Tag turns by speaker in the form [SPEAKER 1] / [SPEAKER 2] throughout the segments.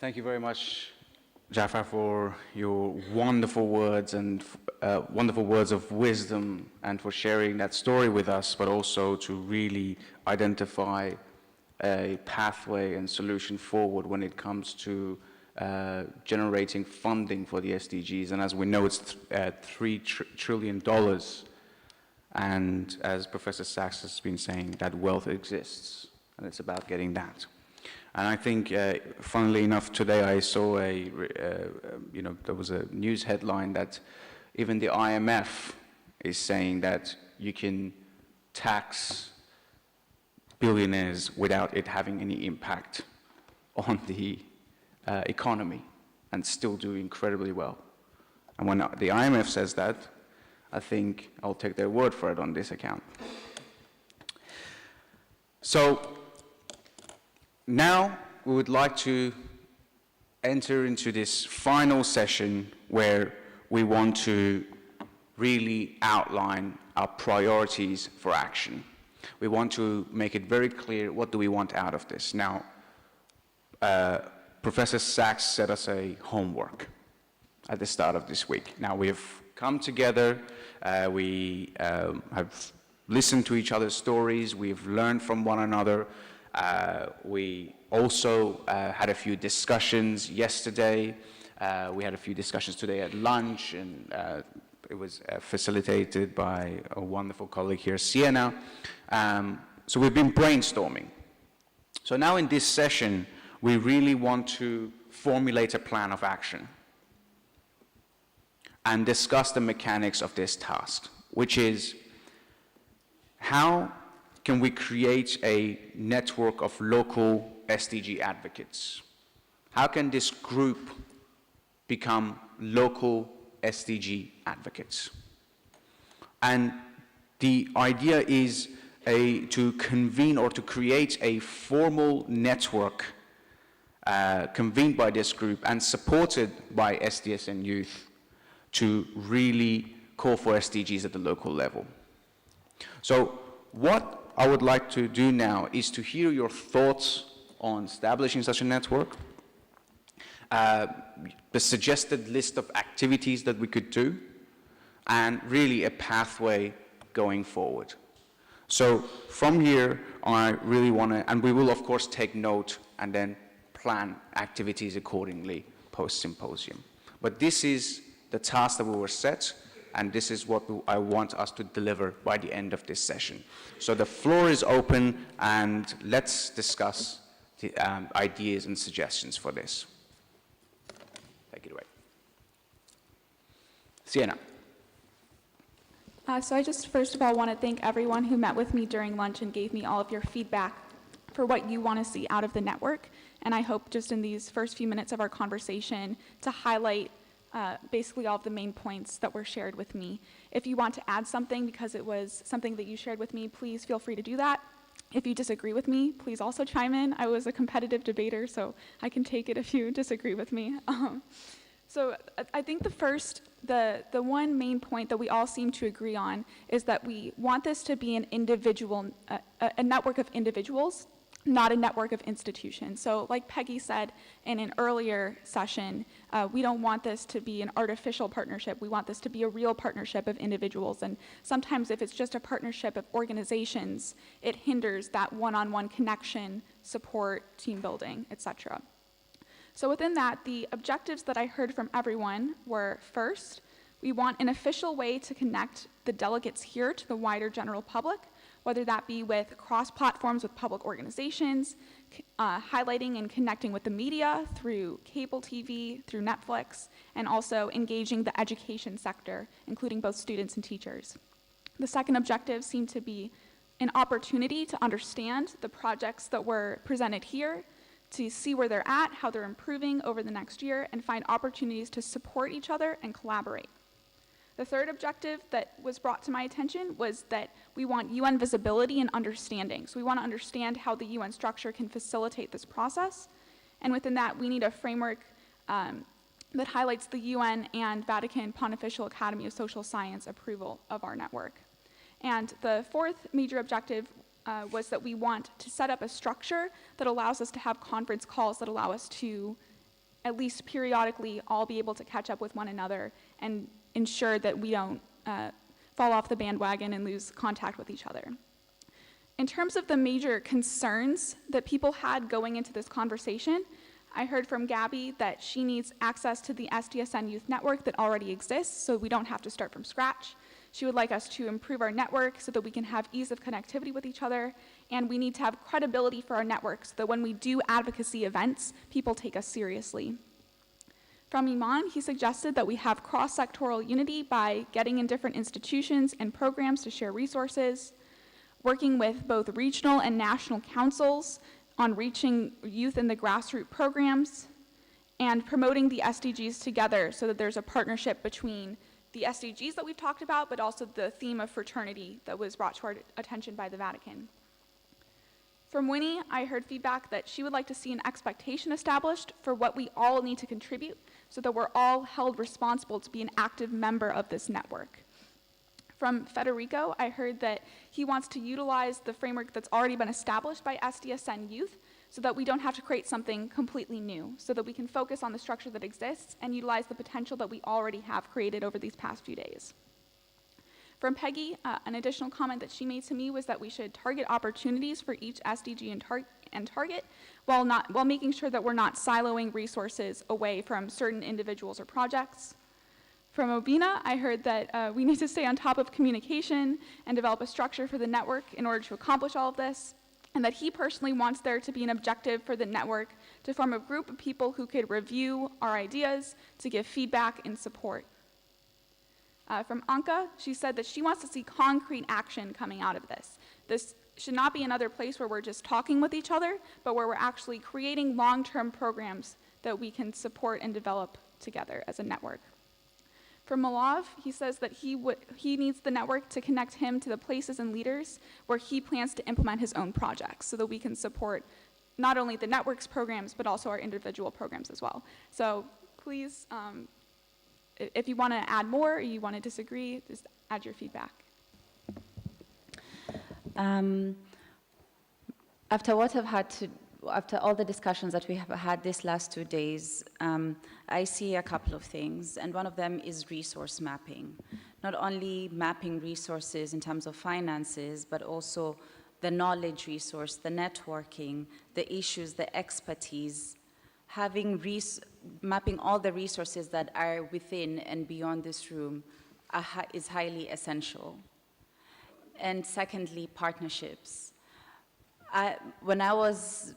[SPEAKER 1] Thank you very much, Jafar, for your wonderful words and wonderful words of wisdom, and for sharing that story with us, but also to really identify a pathway and solution forward when it comes to generating funding for the SDGs. And as we know, it's $3 trillion. And as Professor Sachs has been saying, that wealth exists, and it's about getting that. And I think, funnily enough, today I saw there was a news headline that even the IMF is saying that you can tax billionaires without it having any impact on the economy and still do incredibly well. And when the IMF says that, I think I'll take their word for it on this account. So now we would like to enter into this final session where we want to really outline our priorities for action. We want to make it very clear what do we want out of this. Now, Professor Sachs set us a homework at the start of this week. Now we have come together, we have listened to each other's stories, we've learned from one another. We also had a few discussions yesterday. We had a few discussions today at lunch, and it was facilitated by a wonderful colleague here, Sienna. So we've been brainstorming. So now in this session, we really want to formulate a plan of action and discuss the mechanics of this task, which is how can we create a network of local SDG advocates? How can this group become local SDG advocates? And the idea is to convene or to create a formal network convened by this group and supported by SDSN Youth to really call for SDGs at the local level. So what I would like to do now is to hear your thoughts on establishing such a network, the suggested list of activities that we could do, and really a pathway going forward. So from here, I really want to, and we will of course take note and then plan activities accordingly post-symposium. But this is the task that we were set, and this is what I want us to deliver by the end of this session. So the floor is open, and let's discuss the ideas and suggestions for this. Take it away. Sienna.
[SPEAKER 2] So I just first of all want to thank everyone who met with me during lunch and gave me all of your feedback for what you want to see out of the network. And I hope just in these first few minutes of our conversation to highlight basically all of the main points that were shared with me. If you want to add something because it was something that you shared with me, please feel free to do that. If you disagree with me, please also chime in. I was a competitive debater, so I can take it if you disagree with me. So I think the one main point that we all seem to agree on is that we want this to be an individual, a network of individuals, not a network of institutions. So like Peggy said in an earlier session, we don't want this to be an artificial partnership. We want this to be a real partnership of individuals. And sometimes if it's just a partnership of organizations, it hinders that one-on-one connection, support, team building, etc. So within that, the objectives that I heard from everyone were, first, we want an official way to connect the delegates here to the wider general public, whether that be with cross-platforms with public organizations, highlighting and connecting with the media through cable TV, through Netflix, and also engaging the education sector, including both students and teachers. The second objective seemed to be an opportunity to understand the projects that were presented here, to see where they're at, how they're improving over the next year, and find opportunities to support each other and collaborate. The third objective that was brought to my attention was that we want UN visibility and understanding. So we want to understand how the UN structure can facilitate this process. And within that, we need a framework that highlights the UN and Vatican Pontifical Academy of Social Science approval of our network. And the fourth major objective was that we want to set up a structure that allows us to have conference calls that allow us to at least periodically all be able to catch up with one another and ensure that we don't fall off the bandwagon and lose contact with each other. In terms of the major concerns that people had going into this conversation, I heard from Gabby that she needs access to the SDSN Youth Network that already exists, so we don't have to start from scratch. She would like us to improve our network so that we can have ease of connectivity with each other, and we need to have credibility for our network so that when we do advocacy events, people take us seriously. From Iman, he suggested that we have cross-sectoral unity by getting in different institutions and programs to share resources, working with both regional and national councils on reaching youth in the grassroots programs, and promoting the SDGs together so that there's a partnership between the SDGs that we've talked about, but also the theme of fraternity that was brought to our attention by the Vatican. From Winnie, I heard feedback that she would like to see an expectation established for what we all need to contribute so that we're all held responsible to be an active member of this network. From Federico, I heard that he wants to utilize the framework that's already been established by SDSN Youth so that we don't have to create something completely new, so that we can focus on the structure that exists and utilize the potential that we already have created over these past few days. From Peggy, an additional comment that she made to me was that we should target opportunities for each SDG and target while making sure that we're not siloing resources away from certain individuals or projects. From Obina, I heard that we need to stay on top of communication and develop a structure for the network in order to accomplish all of this, and that he personally wants there to be an objective for the network to form a group of people who could review our ideas, to give feedback and support. From Anka, she said that she wants to see concrete action coming out of this. This should not be another place where we're just talking with each other, but where we're actually creating long-term programs that we can support and develop together as a network. For Malav, he says that he needs the network to connect him to the places and leaders where he plans to implement his own projects so that we can support not only the network's programs, but also our individual programs as well. So please, if you want to add more or you want to disagree, just add your feedback.
[SPEAKER 3] After all the discussions that we have had these last 2 days, I see a couple of things, and one of them is resource mapping. Not only mapping resources in terms of finances, but also the knowledge resource, the networking, the issues, the expertise, mapping all the resources that are within and beyond this room is highly essential. And secondly, partnerships. When I was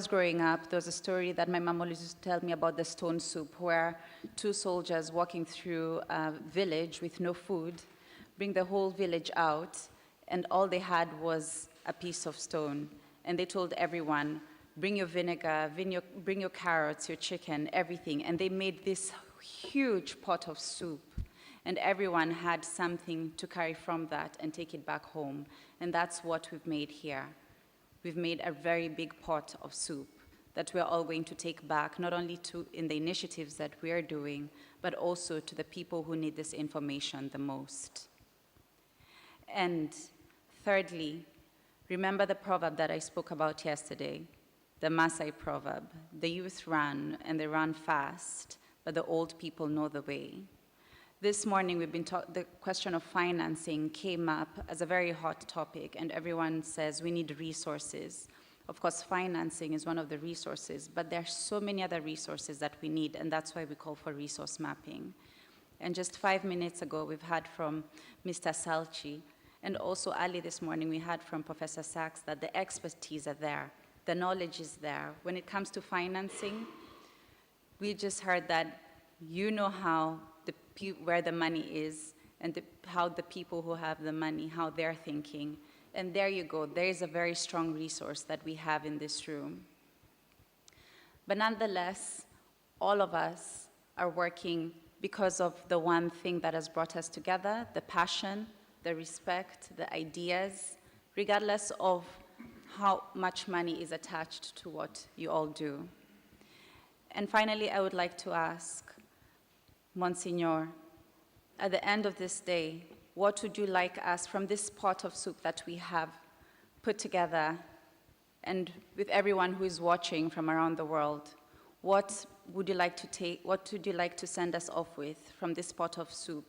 [SPEAKER 3] growing up, there was a story that my mom always used to tell me about the stone soup, where 2 soldiers walking through a village with no food bring the whole village out, and all they had was a piece of stone. And they told everyone, bring your vinegar, bring your carrots, your chicken, everything. And they made this huge pot of soup. And everyone had something to carry from that and take it back home. And that's what we've made here. We've made a very big pot of soup that we're all going to take back, not only in the initiatives that we're doing, but also to the people who need this information the most. And thirdly, remember the proverb that I spoke about yesterday, the Maasai proverb. The youth run, and they run fast, but the old people know the way. This morning, the question of financing came up as a very hot topic, and everyone says we need resources. Of course, financing is one of the resources, but there are so many other resources that we need, and that's why we call for resource mapping. And just 5 minutes ago, we've heard from Mr. Salchi, and also early this morning, we heard from Professor Sachs that the expertise are there, the knowledge is there. When it comes to financing, we just heard that you know where the money is, and how the people who have the money, how they're thinking. And there you go, there is a very strong resource that we have in this room. But nonetheless, all of us are working because of the one thing that has brought us together, the passion, the respect, the ideas, regardless of how much money is attached to what you all do. And finally, I would like to ask, Monsignor, at the end of this day, what would you like us, from this pot of soup that we have put together, and with everyone who is watching from around the world, what would you like to send us off with from this pot of soup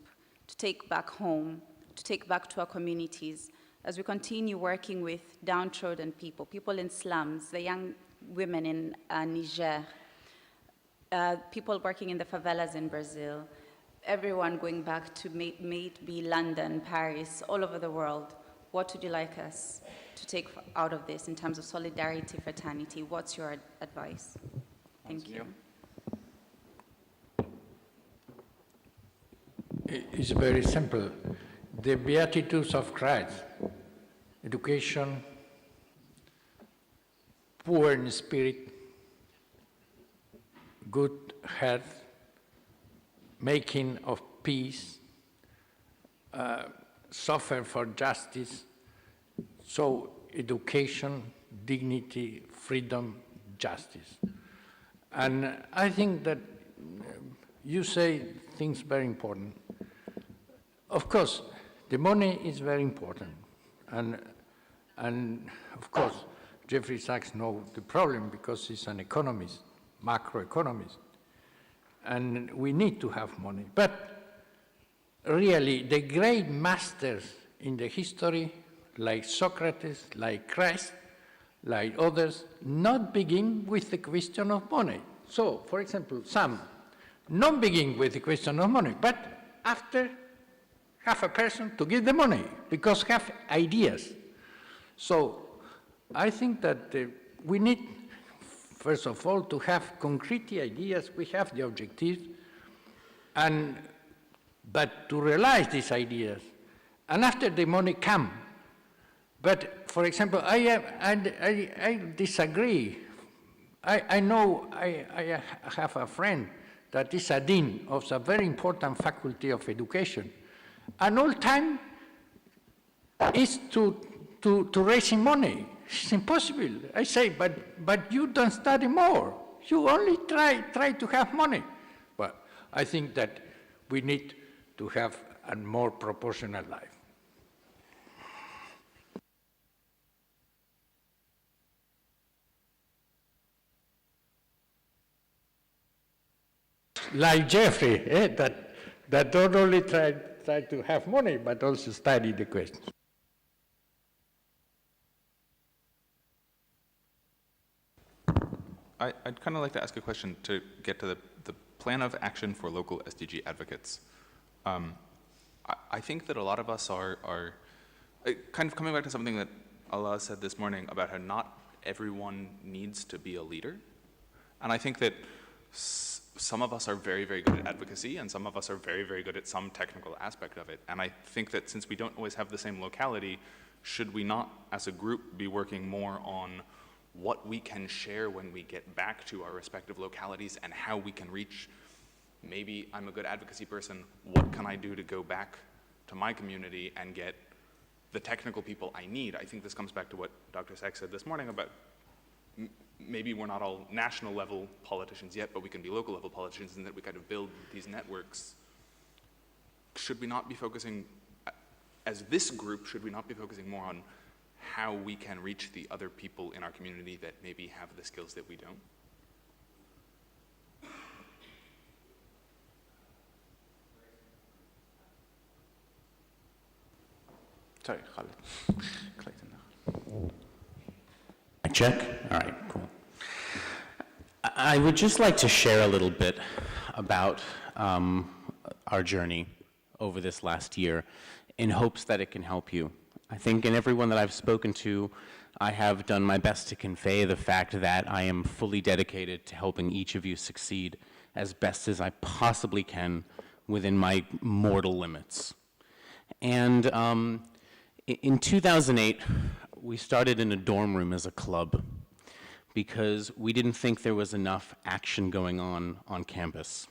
[SPEAKER 3] to take back home, to take back to our communities as we continue working with downtrodden people, people in slums, the young women in Niger, people working in the favelas in Brazil, everyone going back to may it be London, Paris, all over the world. What would you like us to take out of this in terms of solidarity, fraternity? What's your advice? Thank you.
[SPEAKER 4] It's very simple. The Beatitudes of Christ, education, poor in spirit, good health, making of peace, suffer for justice, so education, dignity, freedom, justice. And I think that you say things very important. Of course, the money is very important. And of course, Jeffrey Sachs knows the problem because he's an economist, macroeconomist. And we need to have money. But really, the great masters in the history, like Socrates, like Christ, like others, not begin with the question of money. So, for example, some not begin with the question of money, but after have a person to give the money, because have ideas. So I think that we need, first of all, to have concrete ideas. We have the objectives, but to realize these ideas, and after the money come. But for example, I disagree. I know I have a friend that is a dean of a very important faculty of education, and all time is to raising money. It's impossible. I say, but you don't study more. You only try to have money. Well, I think that we need to have a more proportional life. Like Jeffrey, that don't only try to have money, but also study the questions.
[SPEAKER 5] I'd kind of like to ask a question to get to the plan of action for local SDG advocates. I think that a lot of us are kind of coming back to something that Allah said this morning about how not everyone needs to be a leader. And I think that some of us are very, very good at advocacy, and some of us are very, very good at some technical aspect of it. And I think that since we don't always have the same locality, should we not, as a group, be working more on what we can share when we get back to our respective localities and how we can reach, maybe I'm a good advocacy person, what can I do to go back to my community and get the technical people I need? I think this comes back to what Dr. Sachs said this morning about maybe we're not all national level politicians yet, but we can be local level politicians, and that we kind of build these networks. Should we not be focusing, as this group, should we not be focusing more on how we can reach the other people in our community that maybe have the skills that we don't?
[SPEAKER 1] Sorry, Khalid. Clayton.
[SPEAKER 6] Check? All right, cool. I would just like to share a little bit about our journey over this last year in hopes that it can help you. I think in everyone that I've spoken to, I have done my best to convey the fact that I am fully dedicated to helping each of you succeed as best as I possibly can within my mortal limits. And in 2008, we started in a dorm room as a club because we didn't think there was enough action going on campus.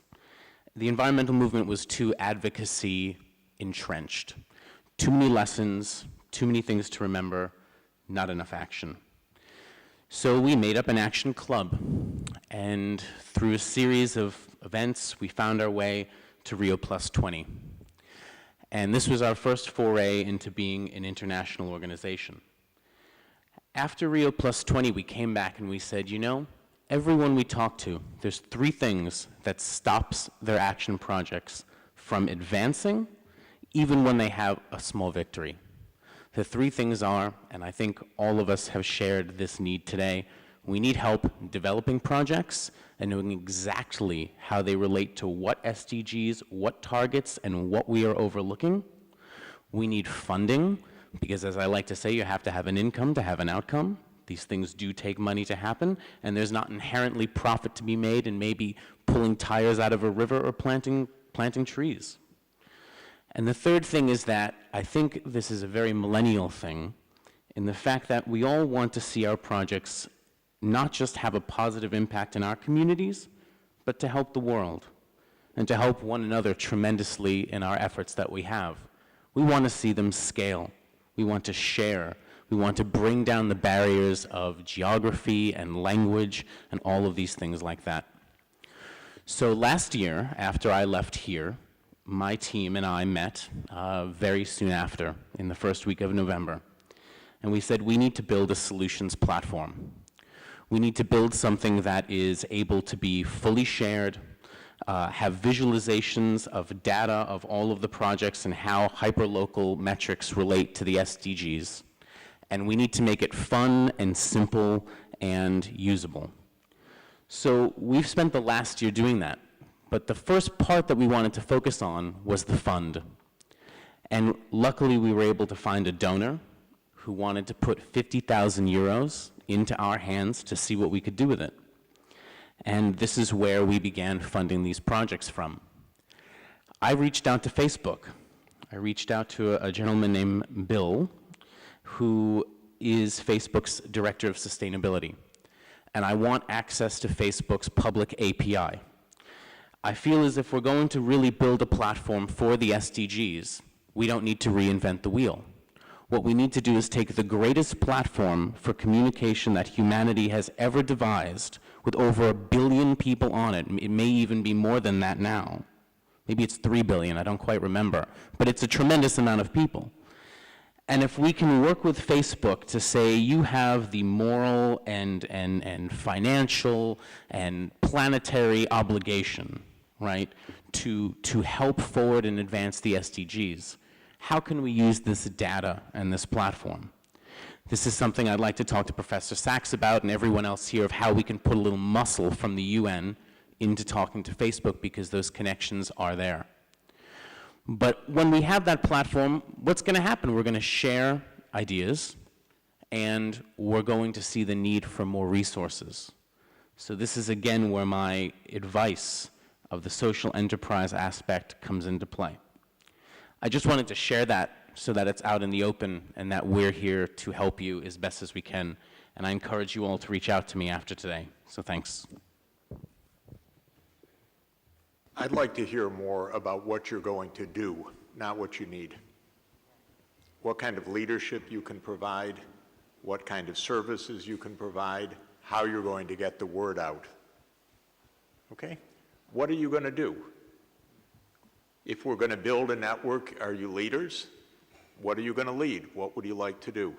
[SPEAKER 6] The environmental movement was too advocacy entrenched. Too many lessons, too many things to remember, not enough action. So we made up an action club, and through a series of events, we found our way to Rio Plus 20. And this was our first foray into being an international organization. After Rio Plus 20, we came back and we said, you know, everyone we talk to, there's 3 things that stops their action projects from advancing, even when they have a small victory. The 3 things are, and I think all of us have shared this need today, we need help developing projects and knowing exactly how they relate to what SDGs, what targets, and what we are overlooking. We need funding, because as I like to say, you have to have an income to have an outcome. These things do take money to happen, and there's not inherently profit to be made in maybe pulling tires out of a river or planting trees. And the third thing is that I think this is a very millennial thing, in the fact that we all want to see our projects not just have a positive impact in our communities, but to help the world, and to help one another tremendously in our efforts that we have. We want to see them scale. We want to share. We want to bring down the barriers of geography and language and all of these things like that. So last year, after I left here, my team and I met very soon after, in the first week of November. And we said, we need to build a solutions platform. We need to build something that is able to be fully shared, have visualizations of data of all of the projects and how hyperlocal metrics relate to the SDGs. And we need to make it fun and simple and usable. So we've spent the last year doing that. But the first part that we wanted to focus on was the fund. And luckily we were able to find a donor who wanted to put 50,000 euros into our hands to see what we could do with it. And this is where we began funding these projects from. I reached out to Facebook. I reached out to a gentleman named Bill, who is Facebook's Director of Sustainability. And I want access to Facebook's public API. I feel as if we're going to really build a platform for the SDGs, we don't need to reinvent the wheel. What we need to do is take the greatest platform for communication that humanity has ever devised, with over 1 billion people on it. It may even be more than that now. Maybe it's 3 billion, I don't quite remember. But it's a tremendous amount of people. And if we can work with Facebook to say, you have the moral and financial and planetary obligation, right, to help forward and advance the SDGs, how can we use this data and this platform? This is something I'd like to talk to Professor Sachs about and everyone else here, of how we can put a little muscle from the UN into talking to Facebook, because those connections are there. But when we have that platform, what's going to happen? We're going to share ideas, and we're going to see the need for more resources. So this is, again, where my advice of the social enterprise aspect comes into play. I just wanted to share that so that it's out in the open and that we're here to help you as best as we can. And I encourage you all to reach out to me after today. So thanks.
[SPEAKER 7] I'd like to hear more about what you're going to do, not what you need. What kind of leadership you can provide, what kind of services you can provide, how you're going to get the word out. Okay? What are you going to do? If we're going to build a network, are you leaders? What are you going to lead? What would you like to do?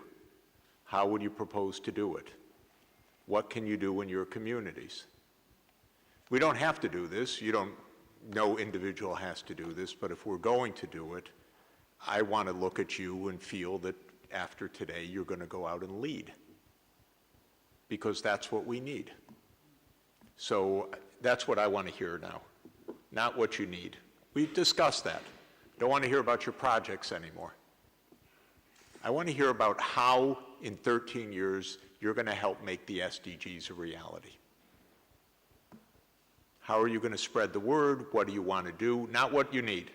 [SPEAKER 7] How would you propose to do it? What can you do in your communities? We don't have to do this. No individual has to do this, but if we're going to do it, I want to look at you and feel that after today you're going to go out and lead, because that's what we need. So that's what I want to hear now, not what you need. We've discussed that. Don't want to hear about your projects anymore. I want to hear about how in 13 years you're going to help make the SDGs a reality. How are you going to spread the word? What do you want to do? Not what you need,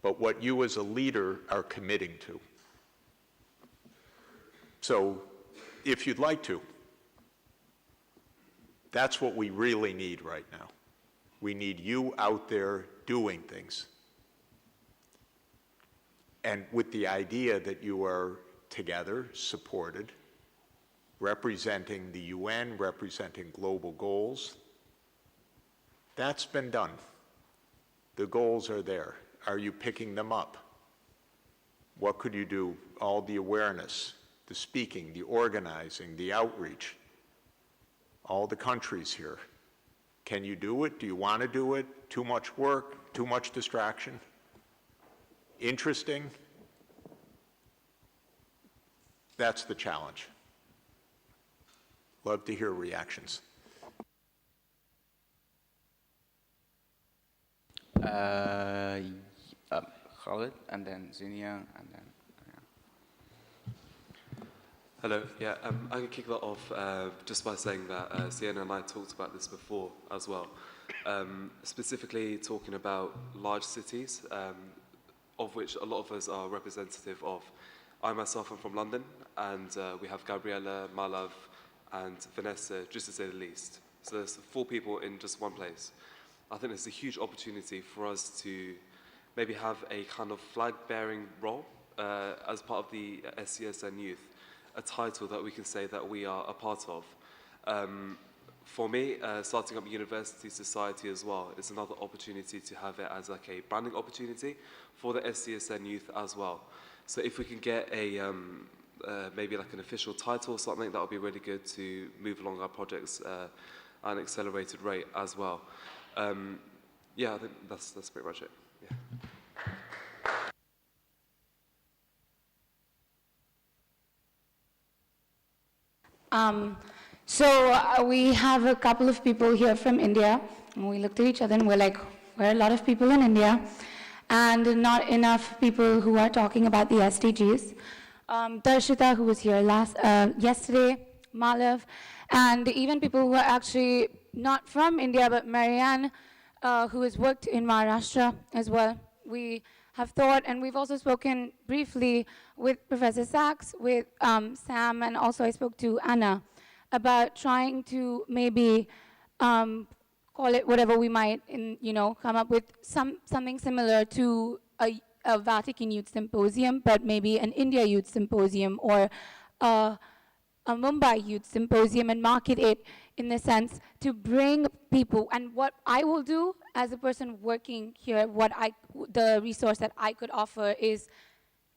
[SPEAKER 7] but what you as a leader are committing to. So if you'd like to, that's what we really need right now. We need you out there doing things. And with the idea that you are together, supported, representing the UN, representing global goals. That's been done. The goals are there. Are you picking them up? What could you do? All the awareness, the speaking, the organizing, the outreach. all the countries here. Can you do it? Do you want to do it? Too much work? Too much distraction? Interesting? That's the challenge. Love to hear reactions.
[SPEAKER 1] Khalid, and then Zinnia, and then.
[SPEAKER 8] Hello. Yeah, I can kick that off just by saying that Sienna and I talked about this before as well. Specifically talking about large cities, of which a lot of us are representative of. I myself am from London, and we have Gabriella, Malav, and Vanessa, just to say the least. So there's 4 people in just one place. I think it's a huge opportunity for us to maybe have a kind of flag-bearing role as part of the SCSN Youth, a title that we can say that we are a part of. For me, starting up University Society as well is another opportunity to have it as like a branding opportunity for the SCSN Youth as well. So if we can get a maybe like an official title or something, that would be really good to move along our projects at an accelerated rate as well. Yeah, I think that's pretty much it. Yeah.
[SPEAKER 9] We have a couple of people here from India, and we looked at each other and we're like, we're a lot of people in India, and not enough people who are talking about the SDGs. Darshita, who was here yesterday, Malav, and even people who are actually not from India, but Marianne, who has worked in Maharashtra as well. We have thought, and we've also spoken briefly with Professor Sachs, with Sam, and also I spoke to Anna about trying to maybe call it whatever we might, come up with something similar to a Vatican Youth Symposium, but maybe an India Youth Symposium or a Mumbai Youth Symposium, and market it in the sense to bring people. And what I will do as a person working here, the resource that I could offer is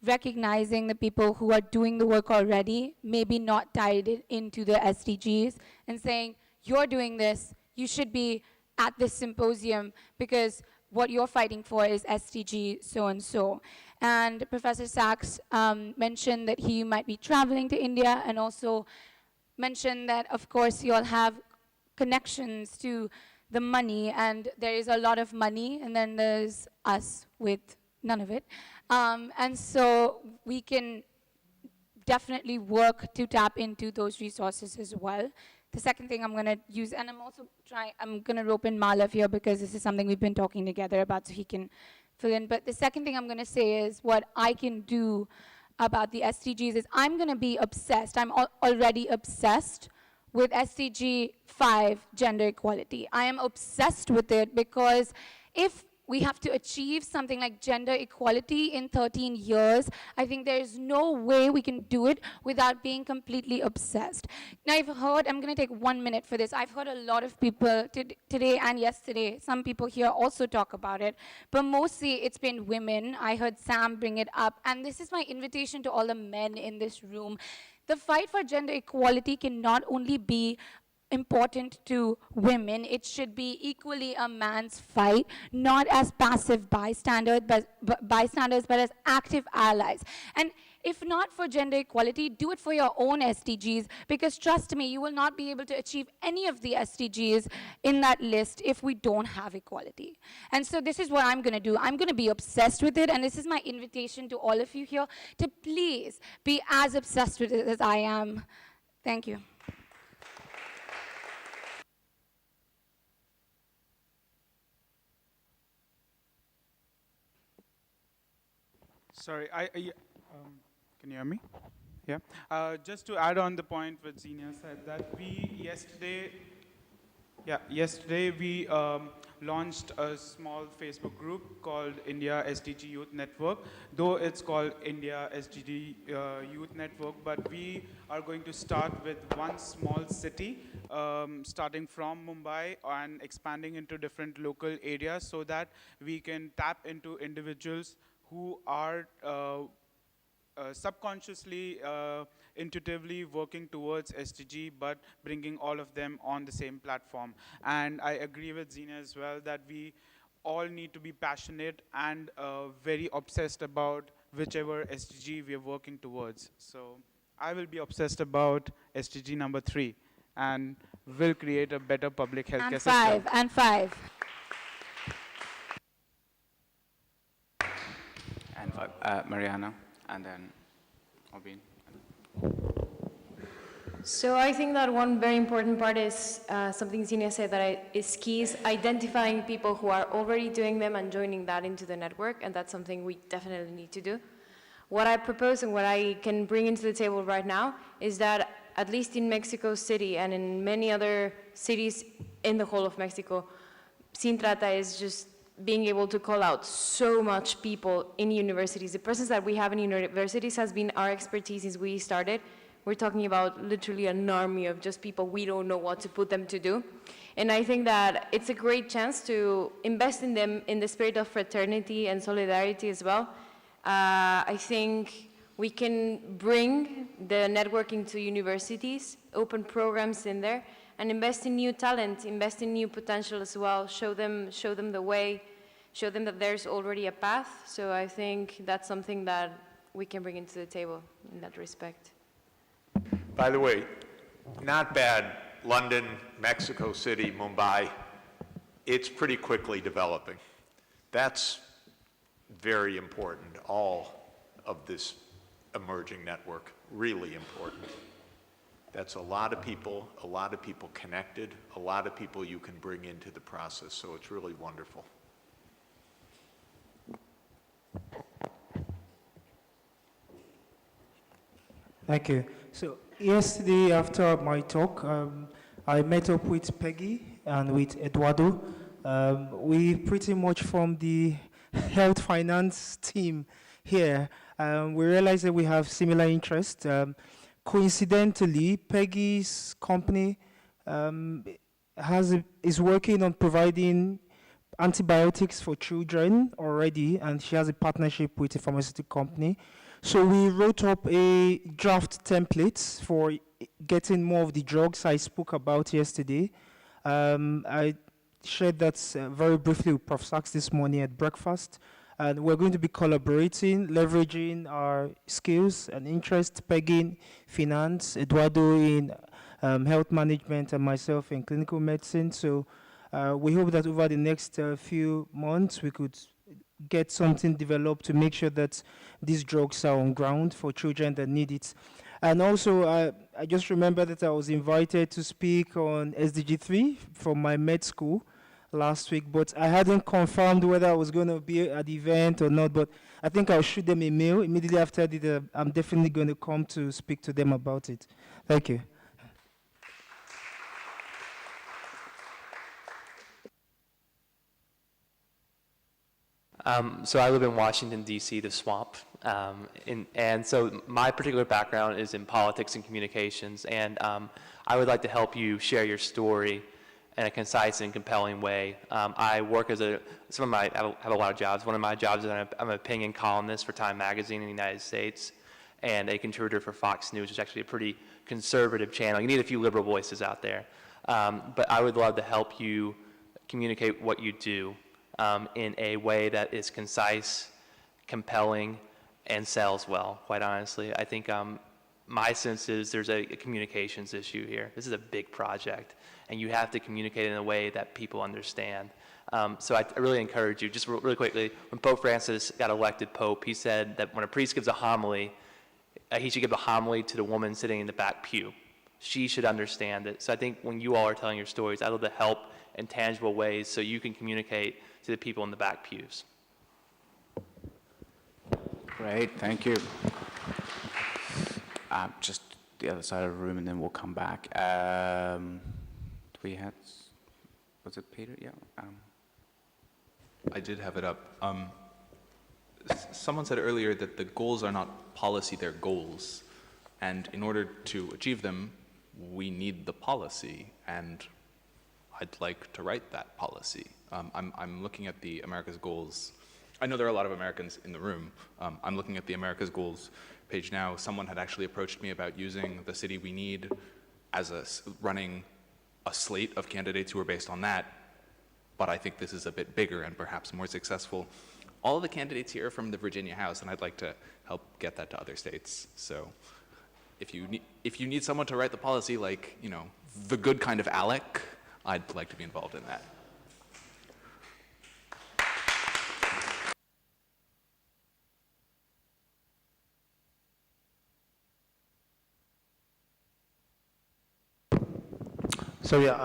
[SPEAKER 9] recognizing the people who are doing the work already, maybe not tied into the SDGs, and saying, you're doing this, you should be at this symposium because what you're fighting for is SDG so-and-so. And Professor Sachs mentioned that he might be traveling to India, and also mentioned that, of course, you all have connections to the money, and there is a lot of money, and then there's us with none of it. And so we can definitely work to tap into those resources as well. The second thing I'm going to use, and I'm going to rope in Malav here because this is something we've been talking together about, so he can fill in. But the second thing I'm going to say is what I can do about the SDGs is I'm going to be obsessed. I'm already obsessed with SDG 5, gender equality. I am obsessed with it because if we have to achieve something like gender equality in 13 years, I think there is no way we can do it without being completely obsessed. Now I've heard, I'm going to take 1 minute for this, I've heard a lot of people today and yesterday, some people here also talk about it, but mostly it's been women. I heard Sam bring it up, and this is my invitation to all the men in this room. The fight for gender equality can not only be important to women, it should be equally a man's fight, not as passive bystanders, but as active allies. And if not for gender equality, do it for your own SDGs, because trust me, you will not be able to achieve any of the SDGs in that list if we don't have equality. And so this is what I'm going to do. I'm going to be obsessed with it, and this is my invitation to all of you here to please be as obsessed with it as I am. Thank you.
[SPEAKER 10] Sorry, can you hear me? Yeah. Just to add on the point what Xenia said, that yesterday we launched a small Facebook group called India SDG Youth Network, though it's called India SDG Youth Network, but we are going to start with one small city, starting from Mumbai and expanding into different local areas so that we can tap into individuals who are subconsciously intuitively working towards SDG, but bringing all of them on the same platform. And I agree with Zina as well that we all need to be passionate and very obsessed about whichever SDG we are working towards. So I will be obsessed about SDG number 3 and will create a better public healthcare system.
[SPEAKER 9] And five.
[SPEAKER 1] And Mariana, and then Obin.
[SPEAKER 11] So I think that one very important part is something Zina said that is key is identifying people who are already doing them and joining that into the network, and that's something we definitely need to do. What I propose and what I can bring into the table right now is that at least in Mexico City and in many other cities in the whole of Mexico, Sin Trata is just being able to call out so much people in universities. The presence that we have in universities has been our expertise since we started. We're talking about literally an army of just people we don't know what to put them to do. And I think that it's a great chance to invest in them in the spirit of fraternity and solidarity as well. I think we can bring the networking to universities, open programs in there, and invest in new talent, invest in new potential as well, show them the way, show them that there's already a path. So I think that's something that we can bring into the table in that respect.
[SPEAKER 7] By the way, not bad, London, Mexico City, Mumbai, it's pretty quickly developing. That's very important, all of this emerging network, really important. That's a lot of people connected, a lot of people you can bring into the process, so it's really wonderful.
[SPEAKER 12] Thank you. So yesterday after my talk, I met up with Peggy and with Eduardo. We pretty much formed the health finance team here. We realized that we have similar interests. Coincidentally, Peggy's company is working on providing antibiotics for children already, and she has a partnership with a pharmaceutical company. So we wrote up a draft template for getting more of the drugs I spoke about yesterday. I shared that very briefly with Prof. Sachs this morning at breakfast. And we're going to be collaborating, leveraging our skills and interests, Peggy in finance, Eduardo in health management, and myself in clinical medicine. So we hope that over the next few months, we could get something developed to make sure that these drugs are on ground for children that need it. And also, I just remember that I was invited to speak on SDG 3 from my med school last week, but I hadn't confirmed whether I was going to be at the event or not, but I think I'll shoot them a mail immediately after I'm definitely going to come to speak to them about it. Thank you.
[SPEAKER 13] So I live in Washington, D.C., the swamp. And so my particular background is in politics and communications, and I would like to help you share your story in a concise and compelling way. I work as I have a lot of jobs. One of my jobs is I'm an opinion columnist for Time Magazine in the United States, and a contributor for Fox News, which is actually a pretty conservative channel. You need a few liberal voices out there. But I would love to help you communicate what you do in a way that is concise, compelling, and sells well, quite honestly. I think my sense is there's a communications issue here. This is a big project, and you have to communicate in a way that people understand. So I really encourage you, just really quickly, when Pope Francis got elected Pope, he said that when a priest gives a homily, he should give a homily to the woman sitting in the back pew. She should understand it. So I think when you all are telling your stories, I'd love to help in tangible ways so you can communicate to the people in the back pews.
[SPEAKER 1] Great, thank you. Just the other side of the room, and then we'll come back. We had, was it Peter? Yeah.
[SPEAKER 5] I did have it up. Someone said earlier that the goals are not policy, they're goals. And in order to achieve them, we need the policy, and I'd like to write that policy. I'm looking at the America's Goals. I know there are a lot of Americans in the room. I'm looking at the America's Goals, page now, someone had actually approached me about using the city we need as running a slate of candidates who are based on that, but I think this is a bit bigger and perhaps more successful. All of the candidates here are from the Virginia House, and I'd like to help get that to other states. So if you need someone to write the policy, like, you know, the good kind of ALEC, I'd like to be involved in that.
[SPEAKER 14] So yeah,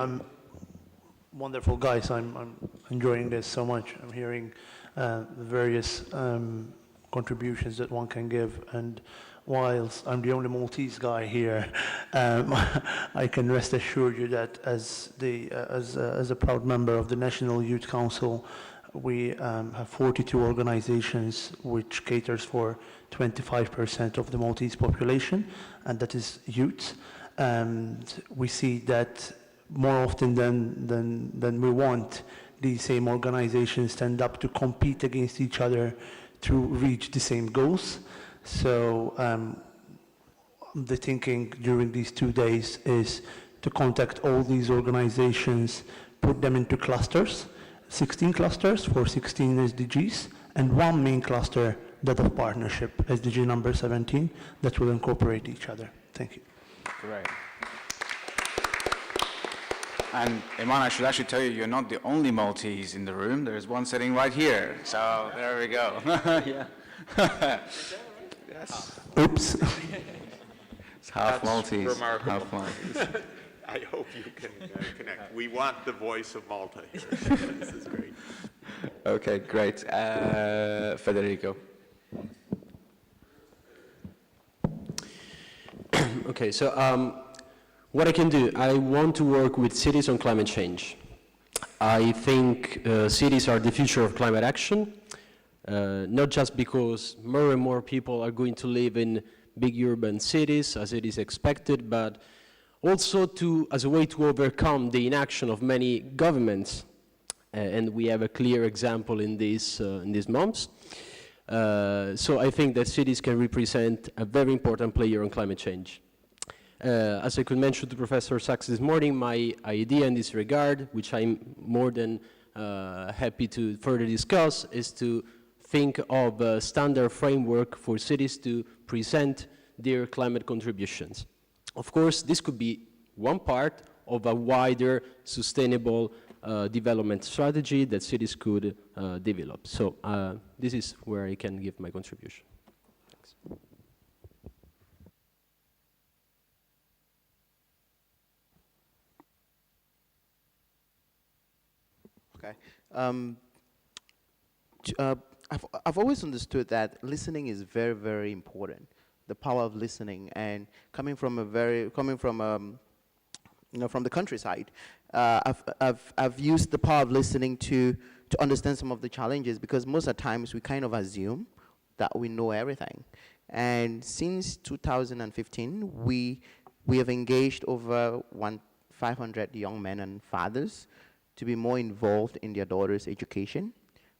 [SPEAKER 14] wonderful guys. I'm enjoying this so much. I'm hearing the various contributions that one can give, and whilst I'm the only Maltese guy here, I can rest assured you that as a proud member of the National Youth Council, we have 42 organizations which caters for 25% of the Maltese population, and that is youth. And we see that more often than we want, these same organizations stand up to compete against each other to reach the same goals. So the thinking during these 2 days is to contact all these organizations, put them into clusters, 16 clusters for 16 SDGs, and one main cluster, that of partnership, SDG number 17, that will incorporate each other. Thank you.
[SPEAKER 1] Great. And Iman, I should actually tell you, you're not the only Maltese in the room. There's one sitting right here. So there we go. Yeah. Yes.
[SPEAKER 14] Oops.
[SPEAKER 1] It's half
[SPEAKER 7] That's
[SPEAKER 1] Maltese.
[SPEAKER 7] remarkable.
[SPEAKER 1] Half Maltese.
[SPEAKER 7] I hope you can connect. We want the voice of Malta here. This is great.
[SPEAKER 1] Okay, great. Federico.
[SPEAKER 15] Okay, so what I can do, I want to work with cities on climate change. I think cities are the future of climate action, not just because more and more people are going to live in big urban cities, as it is expected, but also as a way to overcome the inaction of many governments. And we have a clear example in these months. So I think that cities can represent a very important player on climate change. As I could mention to Professor Sachs this morning, my idea in this regard, which I'm more than happy to further discuss, is to think of a standard framework for cities to present their climate contributions. Of course, this could be one part of a wider sustainable development strategy that cities could develop. So this is where I can give my contribution. Thanks.
[SPEAKER 16] Okay. I've always understood that listening is very, very important. The power of listening, and coming from the countryside, I've used the power of listening to understand some of the challenges, because most of the times we kind of assume that we know everything. And since 2015, we have engaged over 500 young men and fathers to be more involved in their daughters' education,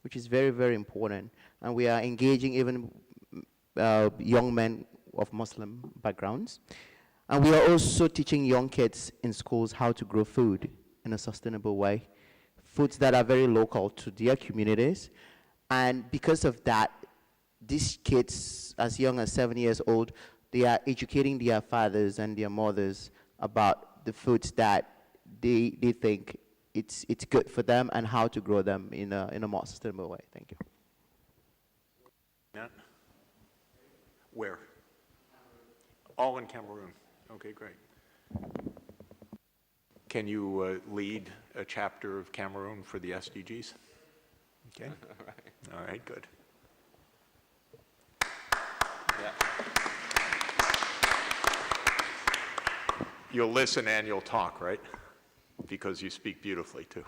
[SPEAKER 16] which is very, very important. And we are engaging even young men of Muslim backgrounds. And we are also teaching young kids in schools how to grow food in a sustainable way, foods that are very local to their communities. And because of that, these kids, as young as 7 years old, they are educating their fathers and their mothers about the foods that they think it's good for them and how to grow them in a more sustainable way. Thank you.
[SPEAKER 7] Where? All in Cameroon. Okay, great. Can you lead a chapter of Cameroon for the SDGs? Okay. All right, good.
[SPEAKER 5] Yeah.
[SPEAKER 7] You'll listen and you'll talk, right? Because you speak beautifully, too.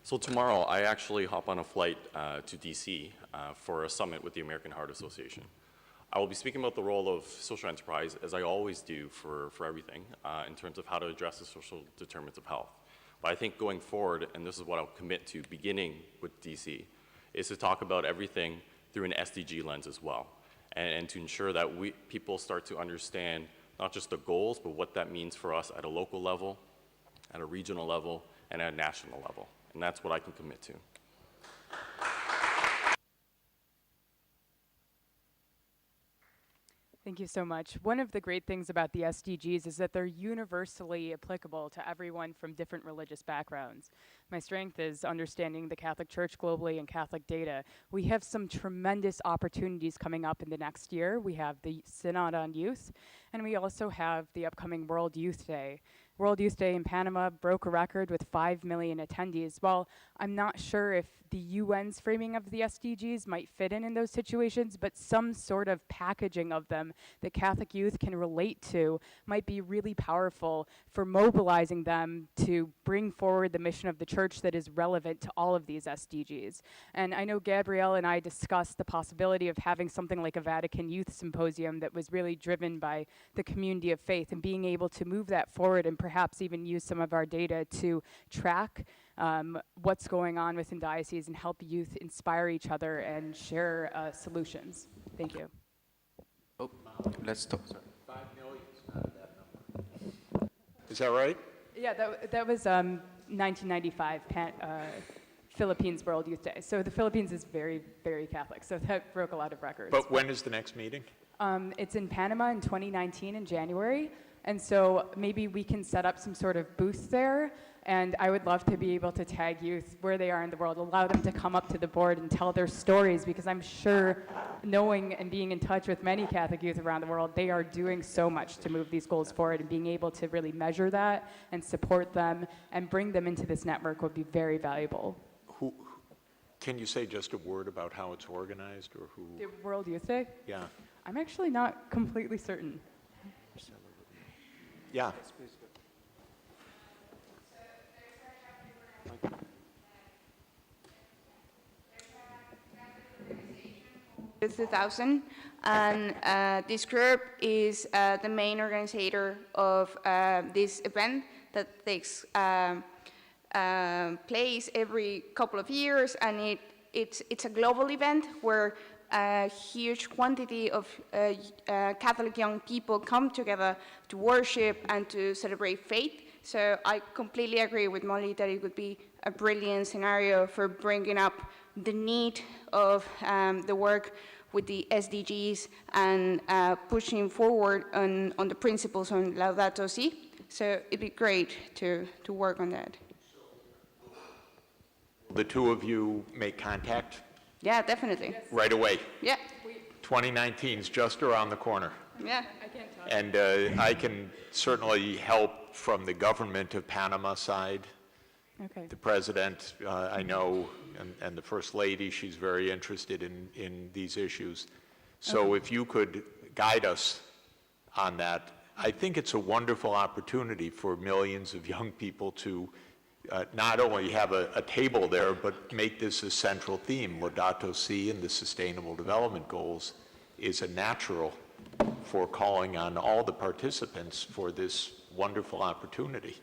[SPEAKER 17] So tomorrow, I actually hop on a flight to DC for a summit with the American Heart Association. I will be speaking about the role of social enterprise, as I always do for everything, in terms of how to address the social determinants of health. But I think going forward, and this is what I'll commit to beginning with DC, is to talk about everything through an SDG lens as well, and to ensure that people start to understand not just the goals, but what that means for us at a local level, at a regional level, and at a national level. And that's what I can commit to.
[SPEAKER 18] Thank you so much. One of the great things about the SDGs is that they're universally applicable to everyone from different religious backgrounds. My strength is understanding the Catholic Church globally and Catholic data. We have some tremendous opportunities coming up in the next year. We have the Synod on Youth, and we also have the upcoming World Youth Day. World Youth Day in Panama broke a record with 5 million attendees. While I'm not sure if the UN's framing of the SDGs might fit in those situations, but some sort of packaging of them that Catholic youth can relate to might be really powerful for mobilizing them to bring forward the mission of the church that is relevant to all of these SDGs. And I know Gabrielle and I discussed the possibility of having something like a Vatican Youth Symposium that was really driven by the community of faith, and being able to move that forward and perhaps even use some of our data to track what's going on within dioceses and help youth inspire each other and share solutions. Thank you.
[SPEAKER 1] Oh, let's talk.
[SPEAKER 7] 5 million is not that number. Is that right?
[SPEAKER 18] Yeah, that was 1995 Philippines World Youth Day. So the Philippines is very, very Catholic, so that broke a lot of records.
[SPEAKER 7] But when is the next meeting?
[SPEAKER 18] It's in Panama in 2019 in January, and so maybe we can set up some sort of booth there, and I would love to be able to tag youth where they are in the world, allow them to come up to the board and tell their stories, because I'm sure, knowing and being in touch with many Catholic youth around the world, they are doing so much to move these goals forward, and being able to really measure that and support them and bring them into this network would be very valuable.
[SPEAKER 7] Can you say just a word about how it's organized, or who?
[SPEAKER 18] The World Youth Day?
[SPEAKER 7] Yeah.
[SPEAKER 18] I'm actually not completely certain.
[SPEAKER 7] Yeah.
[SPEAKER 19] It's 2000, and this group is the main organizer of this event that takes place every couple of years, and it's a global event where a huge quantity of Catholic young people come together to worship and to celebrate faith. So I completely agree with Molly that it would be a brilliant scenario for bringing up the need of the work with the SDGs and pushing forward on the principles on Laudato Si. So it'd be great to work on that.
[SPEAKER 7] The two of you make contact?
[SPEAKER 19] Yeah, definitely.
[SPEAKER 7] Yes. Right away?
[SPEAKER 19] Yeah.
[SPEAKER 7] 2019 is just around the corner.
[SPEAKER 19] Yeah.
[SPEAKER 7] And I can certainly help from the government of Panama side.
[SPEAKER 18] Okay.
[SPEAKER 7] The president, I know, and the First Lady, she's very interested in these issues. So if you could guide us on that, I think it's a wonderful opportunity for millions of young people to not only have a table there, but make this a central theme. Laudato Si and the Sustainable Development Goals is a natural for calling on all the participants for this wonderful opportunity.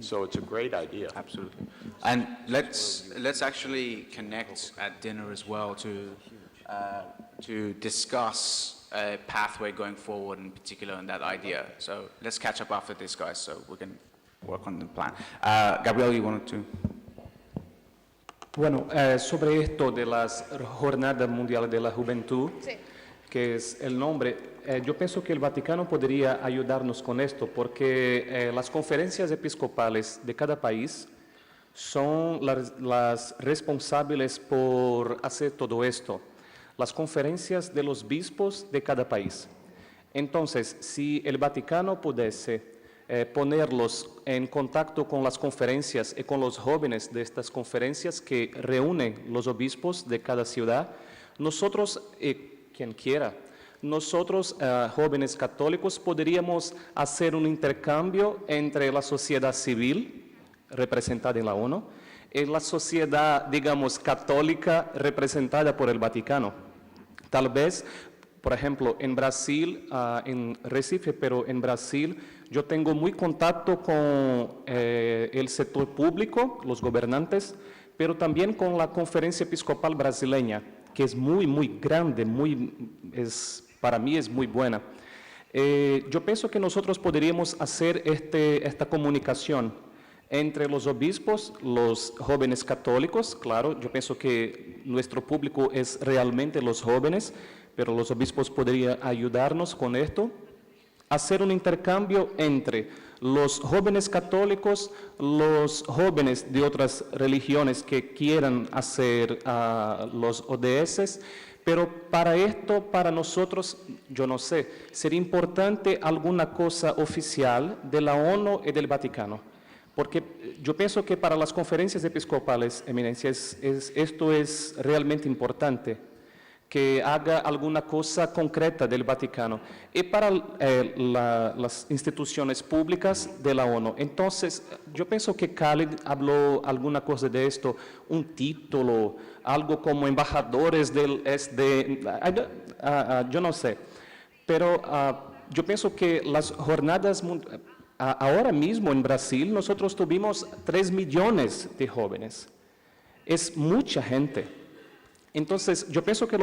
[SPEAKER 7] So it's a great idea.
[SPEAKER 1] Absolutely. And let's actually connect at dinner as well to discuss a pathway going forward, in particular on that idea. So let's catch up after this, guys, so we can work on the plan. Gabriel, you wanted to?
[SPEAKER 20] Bueno, sobre esto de las Jornadas Mundiales de la Juventud,
[SPEAKER 19] sí,
[SPEAKER 20] que es el nombre, yo pienso que el Vaticano podría ayudarnos con esto, porque las conferencias episcopales de cada país son las responsables por hacer todo esto, las conferencias de los bispos de cada país. Entonces, si el Vaticano pudiese ponerlos en contacto con las conferencias y con los jóvenes de estas conferencias que reúnen los obispos de cada ciudad, nosotros, quien quiera, nosotros, jóvenes católicos, podríamos hacer un intercambio entre la sociedad civil, representada en la ONU, y la sociedad, digamos, católica, representada por el Vaticano. Tal vez, por ejemplo, en Brasil, en Recife, pero en Brasil, yo tengo muy contacto con el sector público, los gobernantes, pero también con la Conferencia Episcopal Brasileña, que es muy, muy grande, para mí es muy buena. Yo pienso que nosotros podríamos hacer esta comunicación entre los obispos, los jóvenes católicos, claro, yo pienso que nuestro público es realmente los jóvenes, pero los obispos podrían ayudarnos con esto, hacer un intercambio entre los jóvenes católicos, los jóvenes de otras religiones que quieran hacer los ODS, pero para esto, para nosotros, yo no sé, sería importante alguna cosa oficial de la ONU y del Vaticano. Porque yo pienso que para las conferencias episcopales, Eminencia, esto es realmente importante, que haga alguna cosa concreta del Vaticano. Y para las instituciones públicas de la ONU. Entonces, yo pienso que Khalid habló alguna cosa de esto, un título, algo como embajadores del SD, yo no sé. Pero yo pienso que las jornadas ahora mismo en Brasil nosotros tuvimos 3 millones de jóvenes. Es mucha gente. Entonces, yo pienso que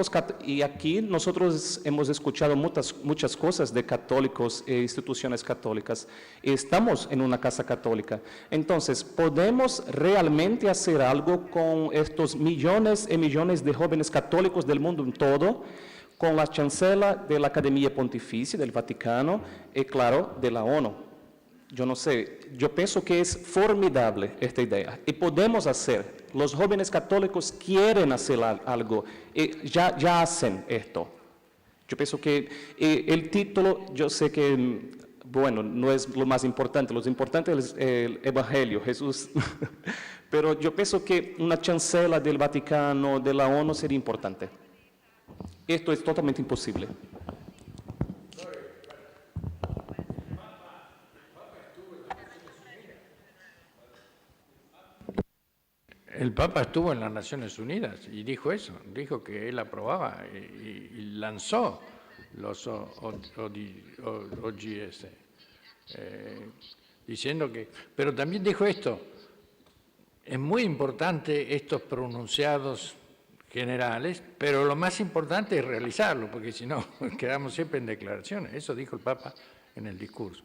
[SPEAKER 20] y aquí nosotros hemos escuchado muchas cosas de católicos e instituciones católicas. Estamos en una casa católica. Entonces, ¿podemos realmente hacer algo con estos millones y millones de jóvenes católicos del mundo en todo? Con la chancela de la Academia Pontificia del Vaticano y, claro, de la ONU. Yo no sé, yo pienso que es formidable esta idea y podemos hacer. Los jóvenes católicos quieren hacer algo y ya hacen esto. Yo pienso que el título, yo sé que, bueno, no es lo más importante, lo importante es el Evangelio, Jesús. Pero yo pienso que una chancela del Vaticano, de la ONU sería importante. Esto es totalmente imposible.
[SPEAKER 4] El Papa estuvo en las Naciones Unidas y dijo eso, dijo que él aprobaba y lanzó los OGS, diciendo que... Pero también dijo esto, es muy importante estos pronunciados generales, pero lo más importante es realizarlo, porque si no quedamos siempre en declaraciones. Eso dijo el Papa en el discurso.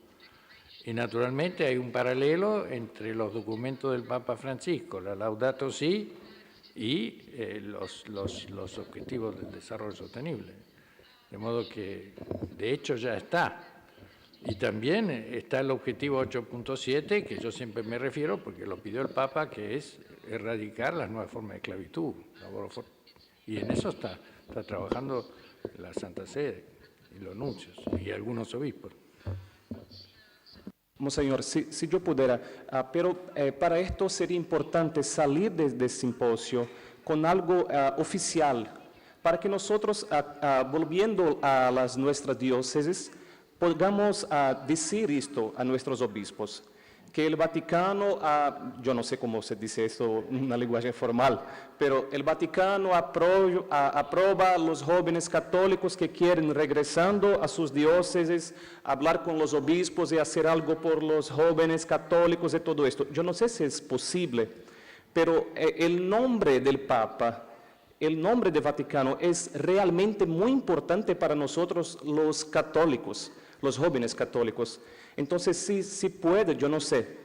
[SPEAKER 4] Y naturalmente hay un paralelo entre los documentos del Papa Francisco, la Laudato Si, y los objetivos del desarrollo sostenible. De modo que, de hecho, ya está. Y también está el objetivo 8.7, que yo siempre me refiero, porque lo pidió el Papa, que es erradicar las nuevas formas de esclavitud. Y en eso está trabajando la Santa Sede, y los nuncios, y algunos obispos.
[SPEAKER 20] Monseñor, si yo pudiera, pero para esto sería importante salir del simposio con algo oficial, para que nosotros, volviendo a nuestras diócesis, podamos decir esto a nuestros obispos, que el Vaticano, yo no sé cómo se dice esto en una lenguaje formal, pero el Vaticano aprueba a los jóvenes católicos que quieren, regresando a sus diócesis, hablar con los obispos y hacer algo por los jóvenes católicos y todo esto. Yo no sé si es posible, pero el nombre del Papa, el nombre del Vaticano es realmente muy importante para nosotros los católicos, los jóvenes católicos. Entonces, si puede, yo no sé,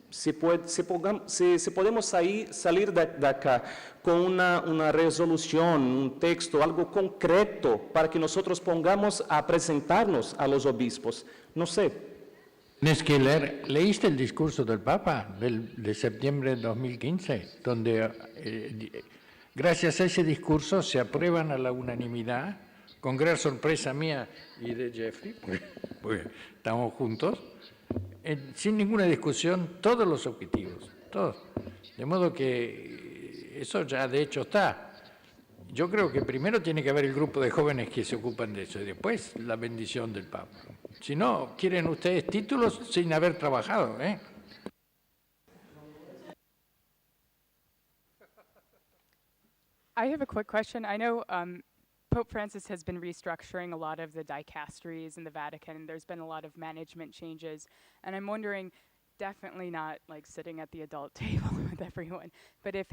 [SPEAKER 20] si podemos salir de acá con una resolución, un texto, algo concreto, para que nosotros pongamos a presentarnos a los obispos, no sé.
[SPEAKER 4] Tienes que leer, ¿leíste el discurso del Papa de septiembre de 2015? Donde, gracias a ese discurso, se aprueban a la unanimidad, con gran sorpresa mía y de Jeffrey, porque estamos juntos, sin ninguna discusión, todos los objetivos, todos. De modo que eso ya de hecho está. Yo creo que primero tiene que haber el grupo de jóvenes que se ocupan de eso y después la bendición del Papa. Si no, quieren ustedes títulos sin haber trabajado, ¿eh?
[SPEAKER 18] I have a quick question. I know Pope Francis has been restructuring a lot of the dicasteries in the Vatican, and there's been a lot of management changes. And I'm wondering, definitely not like sitting at the adult table with everyone, but if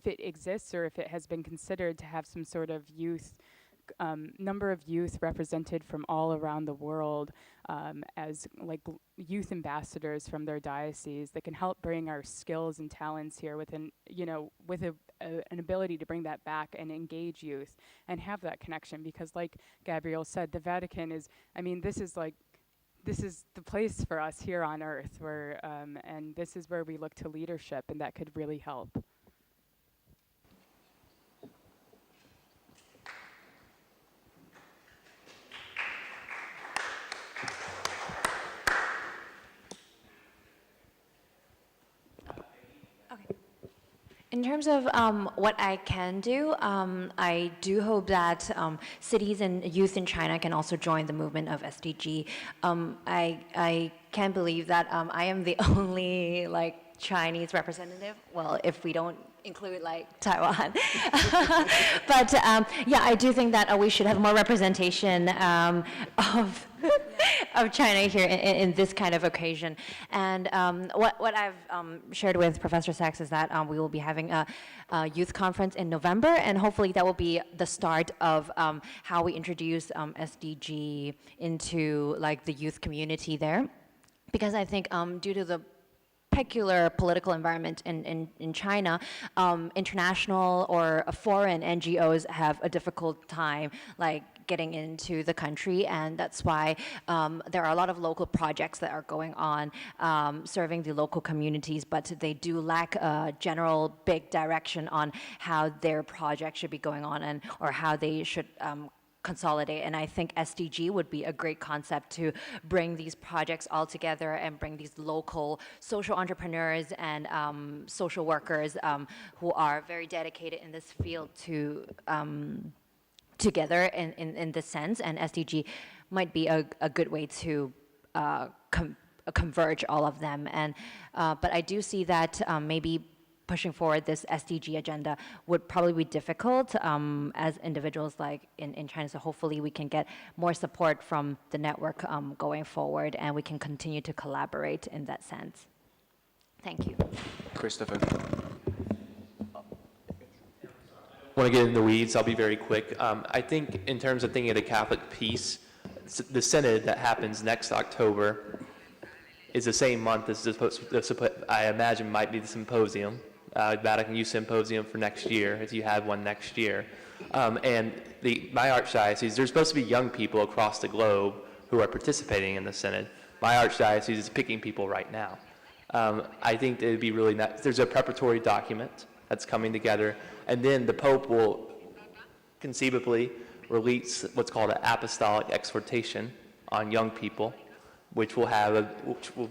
[SPEAKER 18] it exists or if it has been considered to have some sort of number of youth represented from all around the world as like youth ambassadors from their diocese that can help bring our skills and talents here with an ability to bring that back and engage youth and have that connection, because like Gabrielle said, the Vatican is, this is the place for us here on earth where and this is where we look to leadership, and that could really help.
[SPEAKER 21] In terms of what I can do, I do hope that cities and youth in China can also join the movement of SDG. I can't believe that I am the only Chinese representative. Well, if we don't include Taiwan. But yeah, I do think that we should have more representation of China here in this kind of occasion. And what I've shared with Professor Sachs is that we will be having a youth conference in November, and hopefully that will be the start of how we introduce SDG into the youth community there. Because I think due to the particular political environment in China, international or foreign NGOs have a difficult time getting into the country, and that's why there are a lot of local projects that are going on serving the local communities, but they do lack a general big direction on how their project should be going on or how they should consolidate. And I think SDG would be a great concept to bring these projects all together and bring these local social entrepreneurs and social workers who are very dedicated in this field to together in this sense. And SDG might be a good way to converge all of them. And but I do see that maybe pushing forward this SDG agenda would probably be difficult as individuals in China. So hopefully we can get more support from the network going forward, and we can continue to collaborate in that sense. Thank you.
[SPEAKER 1] Christopher.
[SPEAKER 13] I want to get in the weeds. I'll be very quick. I think in terms of thinking of the Catholic peace, the synod that happens next October is the same month as I imagine might be the symposium. Vatican Youth Symposium for next year, if you have one next year. And my archdiocese, there's supposed to be young people across the globe who are participating in the synod. My archdiocese is picking people right now. I think it would be really nice. There's a preparatory document that's coming together, and then the Pope will conceivably release what's called an apostolic exhortation on young people, which will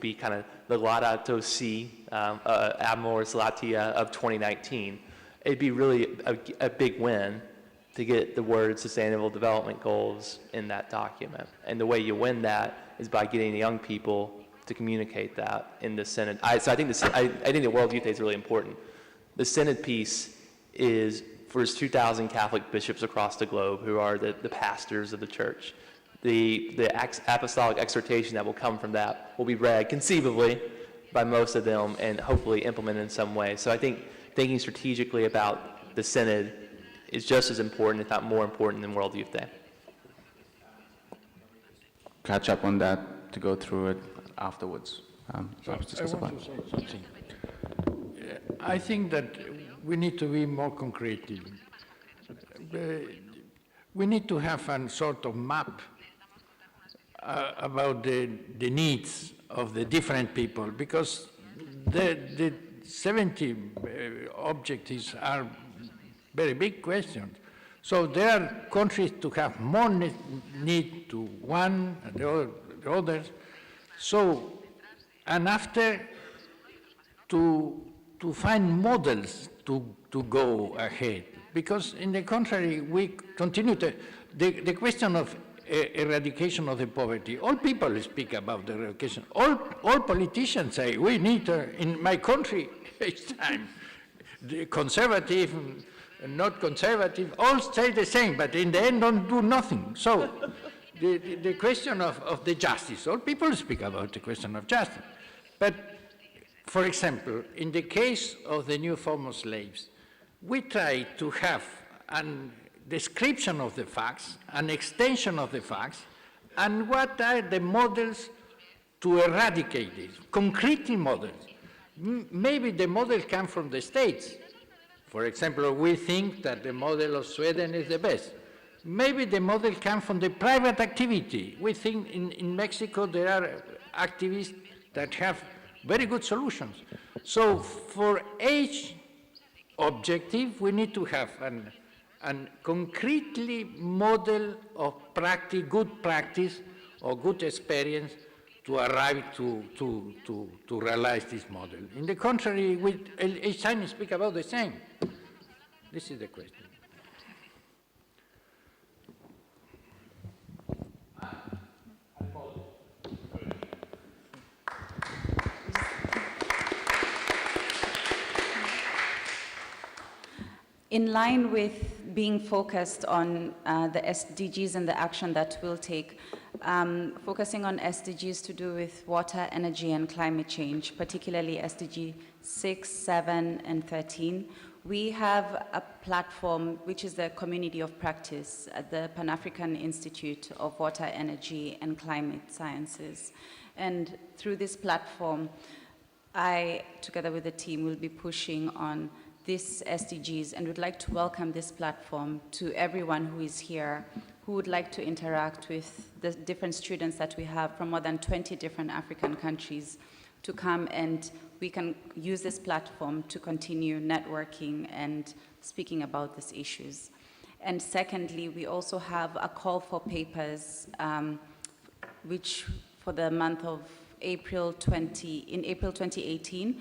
[SPEAKER 13] be kind of the Laudato Si, Amoris Latia of 2019. It'd be really a big win to get the word Sustainable Development Goals in that document. And the way you win that is by getting the young people to communicate that in the Synod. So I think the World Youth Day is really important. The Synod piece is for 2,000 Catholic bishops across the globe who are the pastors of the church. The apostolic exhortation that will come from that will be read conceivably by most of them and hopefully implemented in some way. So I think thinking strategically about the Synod is just as important, if not more important, than World Youth Day.
[SPEAKER 1] Catch up on that to go through it afterwards.
[SPEAKER 4] I want to say something. I think that we need to be more concrete. We need to have a sort of map about the needs of the different people, because the 70 objectives are very big questions. So there are countries to have more need to one and the others. So, and after to find models to go ahead, because in the contrary, we continue to, the question of eradication of the poverty. All people speak about the eradication. All politicians say, we need, in my country, each time, the conservative, not conservative, all say the same, but in the end don't do nothing. So the question of the justice, all people speak about the question of justice. But, for example, in the case of the new form of slaves, we try to have a description of the facts, an extension of the facts, and what are the models to eradicate this, concrete models. Maybe the model comes from the States. For example, we think that the model of Sweden is the best. Maybe the model comes from the private activity. We think in Mexico there are activists that have very good solutions. So for each objective, we need to have an concretely model of practice, good practice or good experience to arrive to realize this model. In the contrary, each time we speak about the same. This is the question.
[SPEAKER 3] In line with being focused on the SDGs and the action that we'll take, focusing on SDGs to do with water, energy, and climate change, particularly SDG 6, 7, and 13, we have a platform which is the Community of Practice at the Pan-African Institute of Water, Energy, and Climate Sciences. And through this platform, I, together with the team, will be pushing on these SDGs and would like to welcome this platform to everyone who is here, who would like to interact with the different students that we have from more than 20 different African countries to come, and we can use this platform to continue networking and speaking about these issues. And secondly, we also have a call for papers, which for the month of April 2018,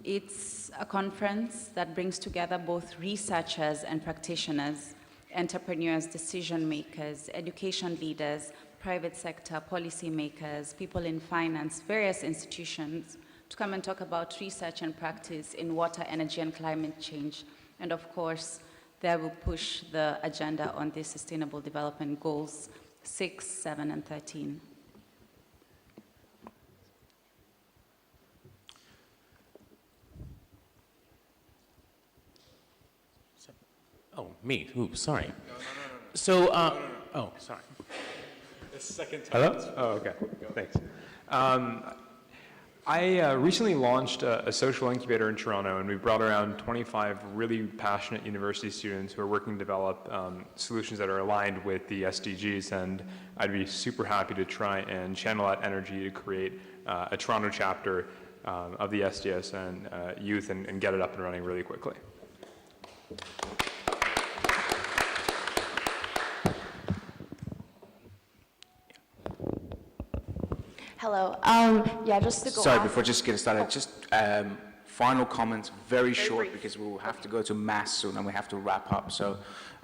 [SPEAKER 3] it's a conference that brings together both researchers and practitioners, entrepreneurs, decision makers, education leaders, private sector, policy makers, people in finance, various institutions, to come and talk about research and practice in water, energy, and climate change. And of course, they will push the agenda on the Sustainable Development Goals 6, 7, and 13.
[SPEAKER 6] Oh, me. Ooh, sorry. So, oh, sorry.
[SPEAKER 2] The second time.
[SPEAKER 22] Hello? Oh, okay. Thanks. I recently launched a social incubator in Toronto, and we brought around 25 really passionate university students who are working to develop solutions that are aligned with the SDGs, and I'd be super happy to try and channel that energy to create a Toronto chapter of the SDS and youth and get it up and running really quickly.
[SPEAKER 23] Hello. Yeah, just to go
[SPEAKER 1] Sorry,
[SPEAKER 23] off.
[SPEAKER 1] before just getting started, just final comments, very short, because we will have to go to Mass soon and we have to wrap up. So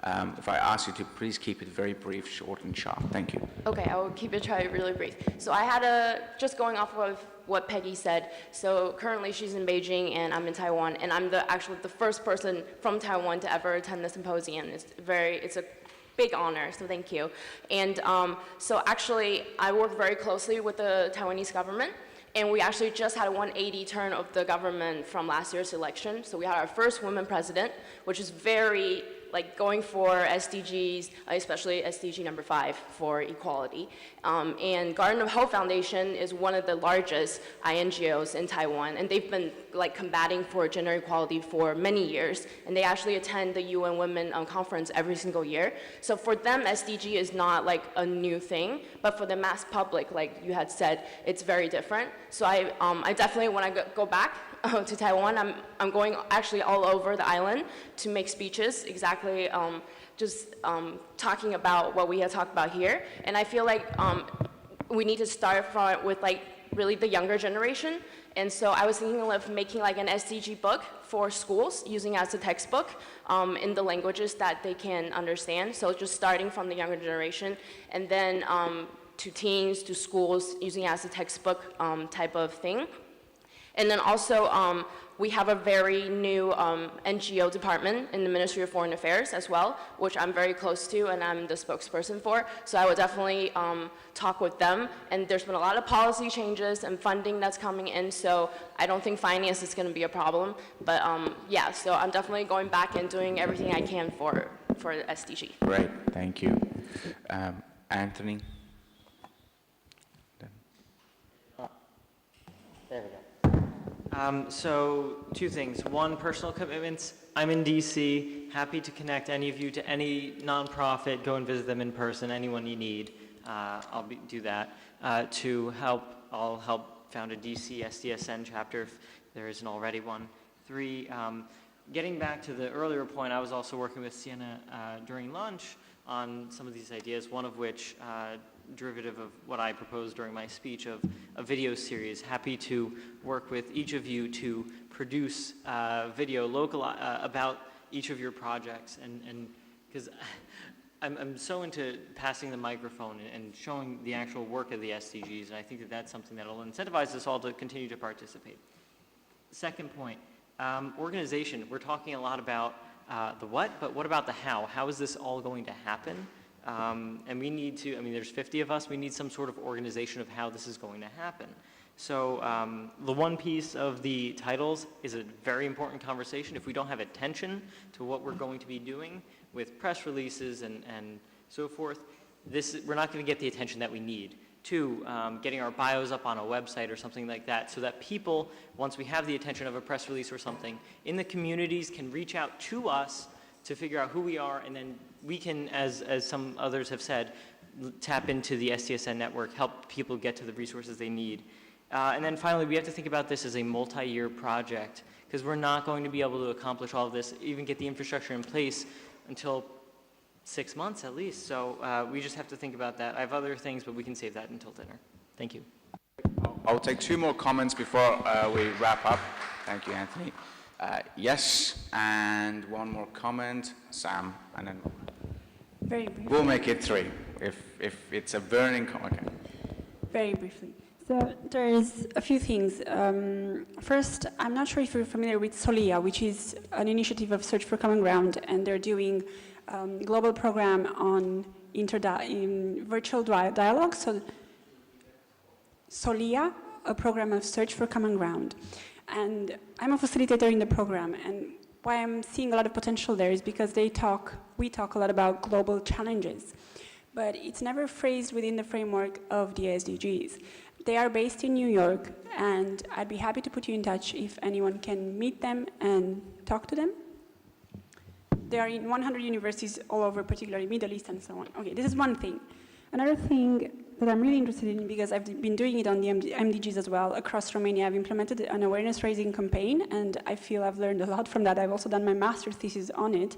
[SPEAKER 1] if I ask you to please keep it very brief, short, and sharp. Thank you.
[SPEAKER 23] Okay, I will keep it really brief. So I had just going off of what Peggy said, so currently she's in Beijing and I'm in Taiwan, and I'm actually the first person from Taiwan to ever attend the symposium. It's a big honor, so thank you. And so actually, I work very closely with the Taiwanese government, and we actually just had a 180 turn of the government from last year's election. So we had our first woman president, which is very going for SDGs, especially SDG number 5 for equality. And Garden of Hope Foundation is one of the largest INGOs in Taiwan, and they've been combating for gender equality for many years, and they actually attend the UN Women Conference every single year. So for them, SDG is not a new thing, but for the mass public, like you had said, it's very different. So I definitely, when I go back to Taiwan, I'm going actually all over the island to make speeches, exactly talking about what we had talked about here. And I feel like we need to start with really the younger generation. And so I was thinking of making an SDG book for schools, using as a textbook in the languages that they can understand. So just starting from the younger generation, and then to teens, to schools, using as a textbook type of thing. And then also, we have a very new NGO department in the Ministry of Foreign Affairs as well, which I'm very close to and I'm the spokesperson for. So I would definitely talk with them. And there's been a lot of policy changes and funding that's coming in, so I don't think finance is going to be a problem. But yeah, so I'm definitely going back and doing everything I can for the SDG.
[SPEAKER 1] Great, thank you. Anthony?
[SPEAKER 8] There we go. So two things. One, personal commitments. I'm in DC, happy to connect any of you to any nonprofit, go and visit them in person, anyone you need. Do that. I'll help found a DC SDSN chapter if there isn't already one. 3, getting back to the earlier point, I was also working with Sienna during lunch on some of these ideas, one of which derivative of what I proposed during my speech of a video series. Happy to work with each of you to produce video local about each of your projects, and because I'm so into passing the microphone and showing the actual work of the SDGs, and I think that that's something that will incentivize us all to continue to participate. Second point, organization. We're talking a lot about the what, but what about the how? How is this all going to happen? And we need to, there's 50 of us, we need some sort of organization of how this is going to happen. So the one piece of the titles is a very important conversation. If we don't have attention to what we're going to be doing with press releases and so forth, we're not going to get the attention that we need. 2, getting our bios up on a website or something like that so that people, once we have the attention of a press release or something, in the communities can reach out to us to figure out who we are, and then we can, as some others have said, tap into the SDSN network, help people get to the resources they need. And then finally, we have to think about this as a multi-year project, because we're not going to be able to accomplish all of this, even get the infrastructure in place until 6 months at least. So we just have to think about that. I have other things, but we can save that until dinner. Thank you.
[SPEAKER 1] I'll take 2 more comments before we wrap up. Thank you, Anthony. Yes, and 1 more comment, Sam, and then
[SPEAKER 9] very briefly.
[SPEAKER 1] We'll make it 3 if it's a burning comment. Okay.
[SPEAKER 9] Very briefly. So there's a few things. First, I'm not sure if you're familiar with Solia, which is an initiative of Search for Common Ground, and they're doing a global program on in virtual dialogue. So Solia, a program of Search for Common Ground. And I'm a facilitator in the program, and why I'm seeing a lot of potential there is because we talk a lot about global challenges, but it's never phrased within the framework of the SDGs. They are based in New York, and I'd be happy to put you in touch if anyone can meet them and talk to them. They are in 100 universities all over, particularly Middle East and so on. Okay, this is one thing. Another thing that I'm really interested in, because I've been doing it on the MDGs as well, across Romania, I've implemented an awareness-raising campaign, and I feel I've learned a lot from that. I've also done my master's thesis on it,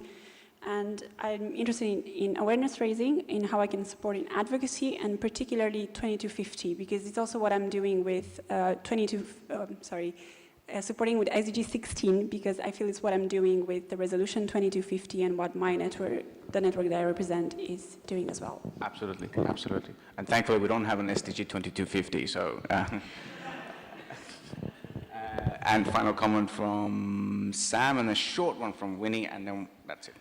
[SPEAKER 9] and I'm interested in awareness-raising, in how I can support in advocacy, and particularly 2250, because it's also what I'm doing with supporting with SDG 16, because I feel it's what I'm doing with the resolution 2250 and what my network, the network that I represent, is doing as well.
[SPEAKER 1] Absolutely, absolutely. And thankfully, we don't have an SDG 2250, so. And final comment from Sam, and a short one from Winnie, and then that's it.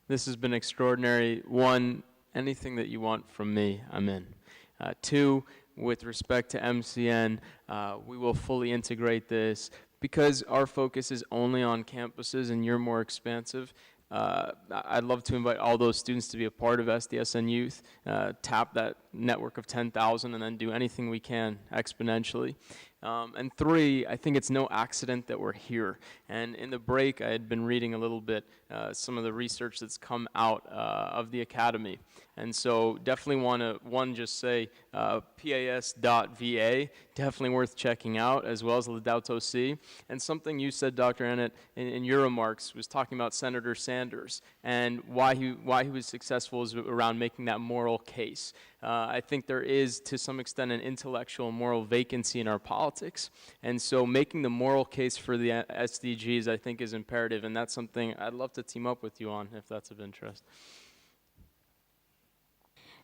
[SPEAKER 10] This has been extraordinary. 1, anything that you want from me, I'm in. 2, with respect to MCN, we will fully integrate this. Because our focus is only on campuses and you're more expansive, I'd love to invite all those students to be a part of SDSN Youth, tap that network of 10,000, and then do anything we can exponentially. And 3, I think it's no accident that we're here. And in the break, I had been reading a little bit some of the research that's come out of the academy. And so definitely want to, just say pas.va, definitely worth checking out, as well as Laudato Si. And something you said, Dr. Annett, in your remarks was talking about Senator Sanders and why he was successful is around making that moral case. I think there is, to some extent, an intellectual moral vacancy in our politics. And so making the moral case for the SDGs, I think, is imperative. And that's something I'd love to team up with you on, if that's of interest.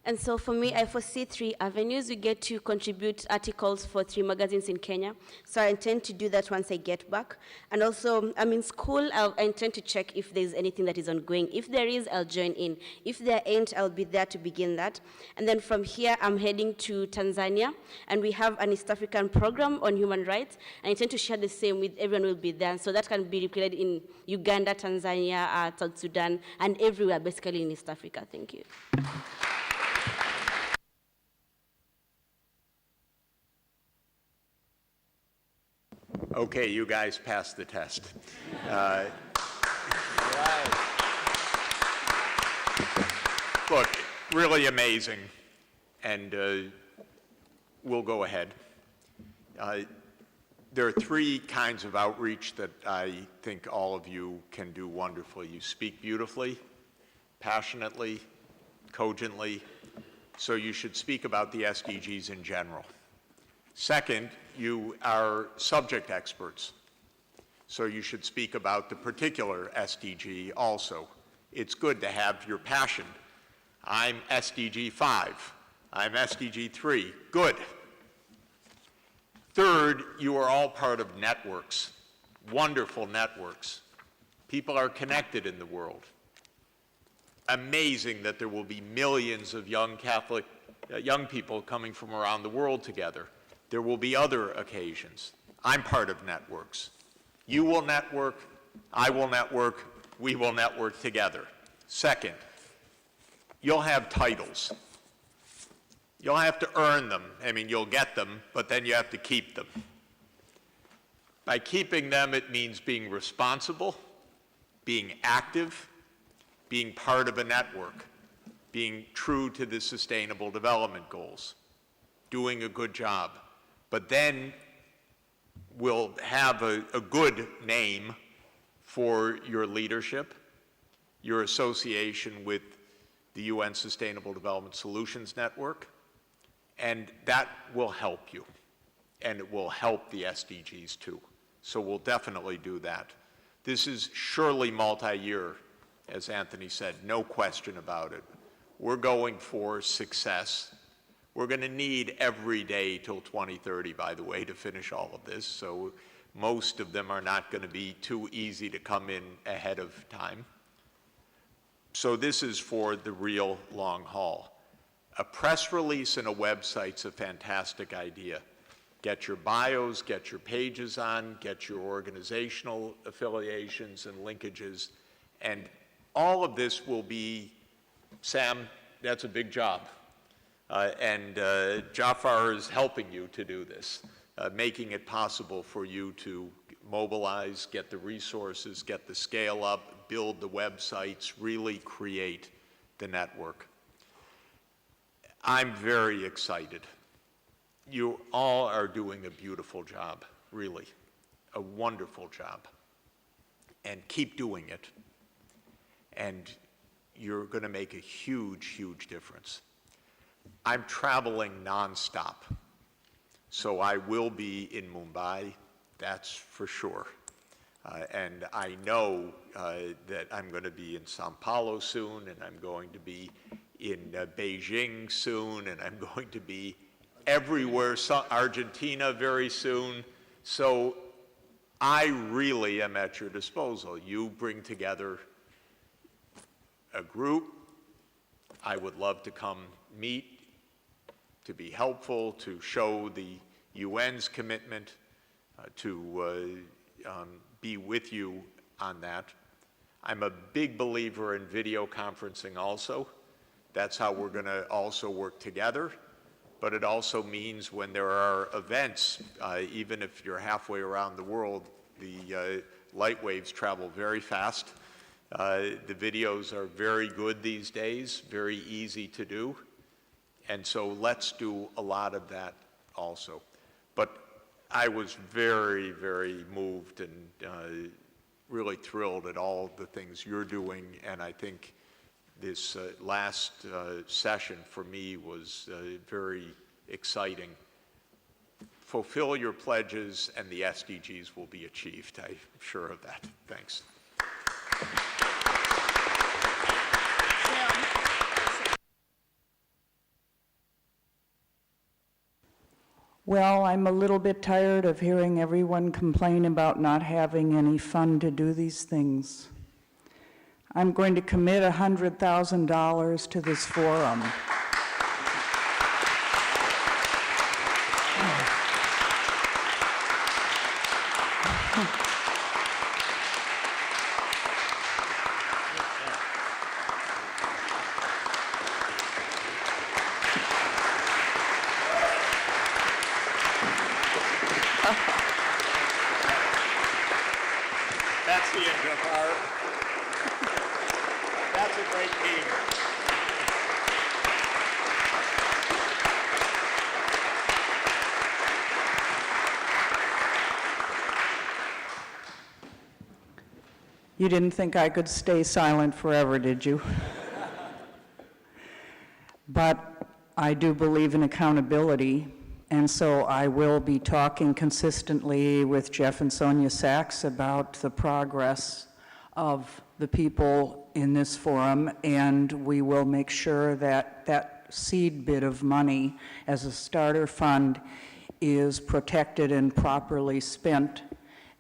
[SPEAKER 11] And so for me, I foresee 3 avenues. We get to contribute articles for 3 magazines in Kenya. So I intend to do that once I get back. And also, I'm in school. I intend to check if there's anything that is ongoing. If there is, I'll join in. If there ain't, I'll be there to begin that. And then from here, I'm heading to Tanzania. And we have an East African program on human rights. I intend to share the same with everyone who will be there. So that can be replicated in Uganda, Tanzania, South Sudan, and everywhere, basically in East Africa. Thank you.
[SPEAKER 7] Okay, you guys passed the test. Look, really amazing, and we'll go ahead. There are 3 kinds of outreach that I think all of you can do wonderfully. You speak beautifully, passionately, cogently, so you should speak about the SDGs in general. Second, you are subject experts, so you should speak about the particular SDG also. It's good to have your passion. I'm SDG 5, I'm SDG 3, good. Third, you are all part of networks, wonderful networks. People are connected in the world. Amazing that there will be millions of young Catholic, young people coming from around the world together. There will be other occasions. I'm part of networks. You will network, I will network, we will network together. Second, you'll have titles. You'll have to earn them. I mean, you'll get them, but then you have to keep them. By keeping them, it means being responsible, being active, being part of a network, being true to the Sustainable Development Goals, doing a good job. But then we'll have a good name for your leadership, your association with the UN Sustainable Development Solutions Network, and that will help you, and it will help the SDGs too. So we'll definitely do that. This is surely multi-year, as Anthony said, no question about it. We're going for success. We're going to need every day till 2030, by the way, to finish all of this, so most of them are not going to be too easy to come in ahead of time. So this is for the real long haul. A press release and a website's a fantastic idea. Get your bios, get your pages on, get your organizational affiliations and linkages, and all of this will be, Sam, that's a big job. And Jafar is helping you to do this, making it possible for you to mobilize, get the resources, get the scale up, build the websites, really create the network. I'm very excited. You all are doing a beautiful job, really, a wonderful job. And keep doing it. And you're going to make a huge, huge difference. I'm traveling nonstop, so I will be in Mumbai, that's for sure. And I know that I'm going to be in Sao Paulo soon, and I'm going to be in Beijing soon, and I'm going to be everywhere, Argentina very soon. So I really am at your disposal. You bring together a group. I would love to come meet, to be helpful, to show the UN's commitment, to be with you on that. I'm a big believer in video conferencing also. That's how we're going to also work together. But it also means when there are events, even if you're halfway around the world, the light waves travel very fast. The videos are very good these days, very easy to do. And so let's do a lot of that also. But I was very, very moved and really thrilled at all the things you're doing. And I think this last session for me was very exciting. Fulfill your pledges and the SDGs will be achieved. I'm sure of that. Thanks.
[SPEAKER 12] Well, I'm a little bit tired of hearing everyone complain about not having any fun to do these things. I'm going to commit $100,000 to this forum.
[SPEAKER 7] That's the intro part. That's a great team.
[SPEAKER 12] You didn't think I could stay silent forever, did you? But I do believe in accountability, and so I will be talking consistently with Jeff and Sonia Sachs about the progress of the people in this forum, and we will make sure that that seed bit of money as a starter fund is protected and properly spent,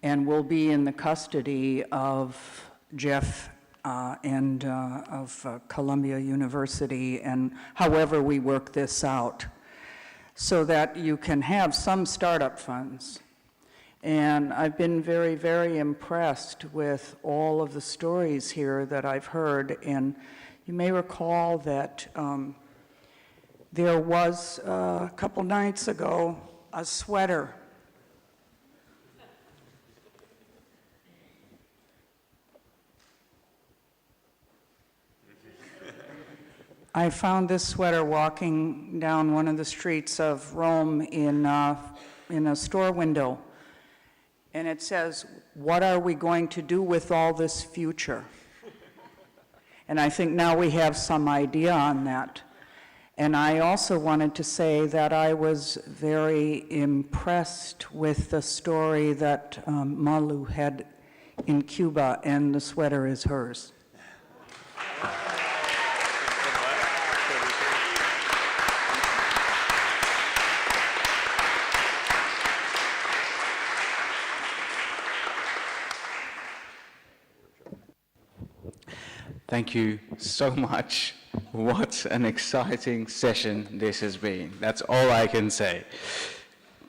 [SPEAKER 12] and will be in the custody of Jeff and of Columbia University, and however we work this out, so that you can have some startup funds. And I've been very, very impressed with all of the stories here that I've heard, and you may recall that there was a couple nights ago a sweater I found this sweater walking down one of the streets of Rome in a store window. And it says, "What are we going to do with all this future?" And I think now we have some idea on that. And I also wanted to say that I was very impressed with the story that Malu had in Cuba, and the sweater is hers.
[SPEAKER 1] Thank you so much. What an exciting session this has been. That's all I can say.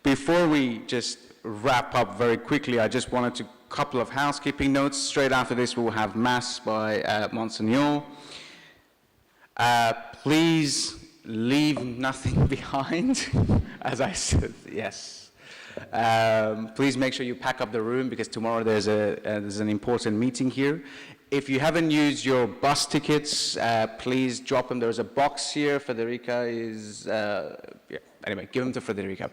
[SPEAKER 1] Before we just wrap up very quickly, I just wanted to couple of housekeeping notes. Straight after this, we'll have Mass by Monsignor. Please leave nothing behind, as I said, yes. Please make sure you pack up the room, because tomorrow there's an important meeting here. If you haven't used your bus tickets, please drop them. There's a box here. Federica is, anyway, give them to Federica.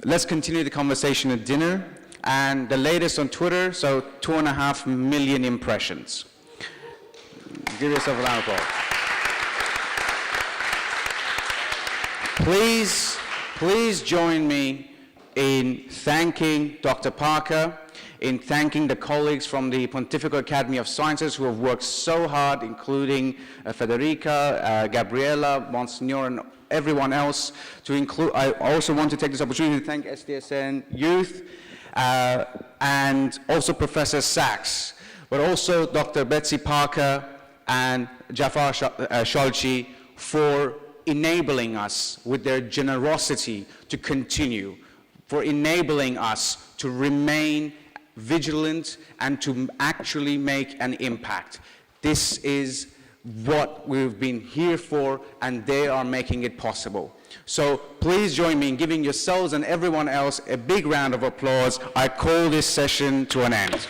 [SPEAKER 1] Let's continue the conversation at dinner. And the latest on Twitter, so 2.5 million impressions. Give yourself a round of applause. Please join me in thanking Dr. Parker, in thanking the colleagues from the Pontifical Academy of Sciences who have worked so hard, including Federica, Gabriela, Monsignor, and everyone else. I also want to take this opportunity to thank SDSN Youth, and also Professor Sachs, but also Dr. Betsy Parker and Jafar Sholchi for enabling us with their generosity to continue, for enabling us to remain vigilant and to actually make an impact. This is what we've been here for, and they are making it possible. So please join me in giving yourselves and everyone else a big round of applause. I call this session to an end.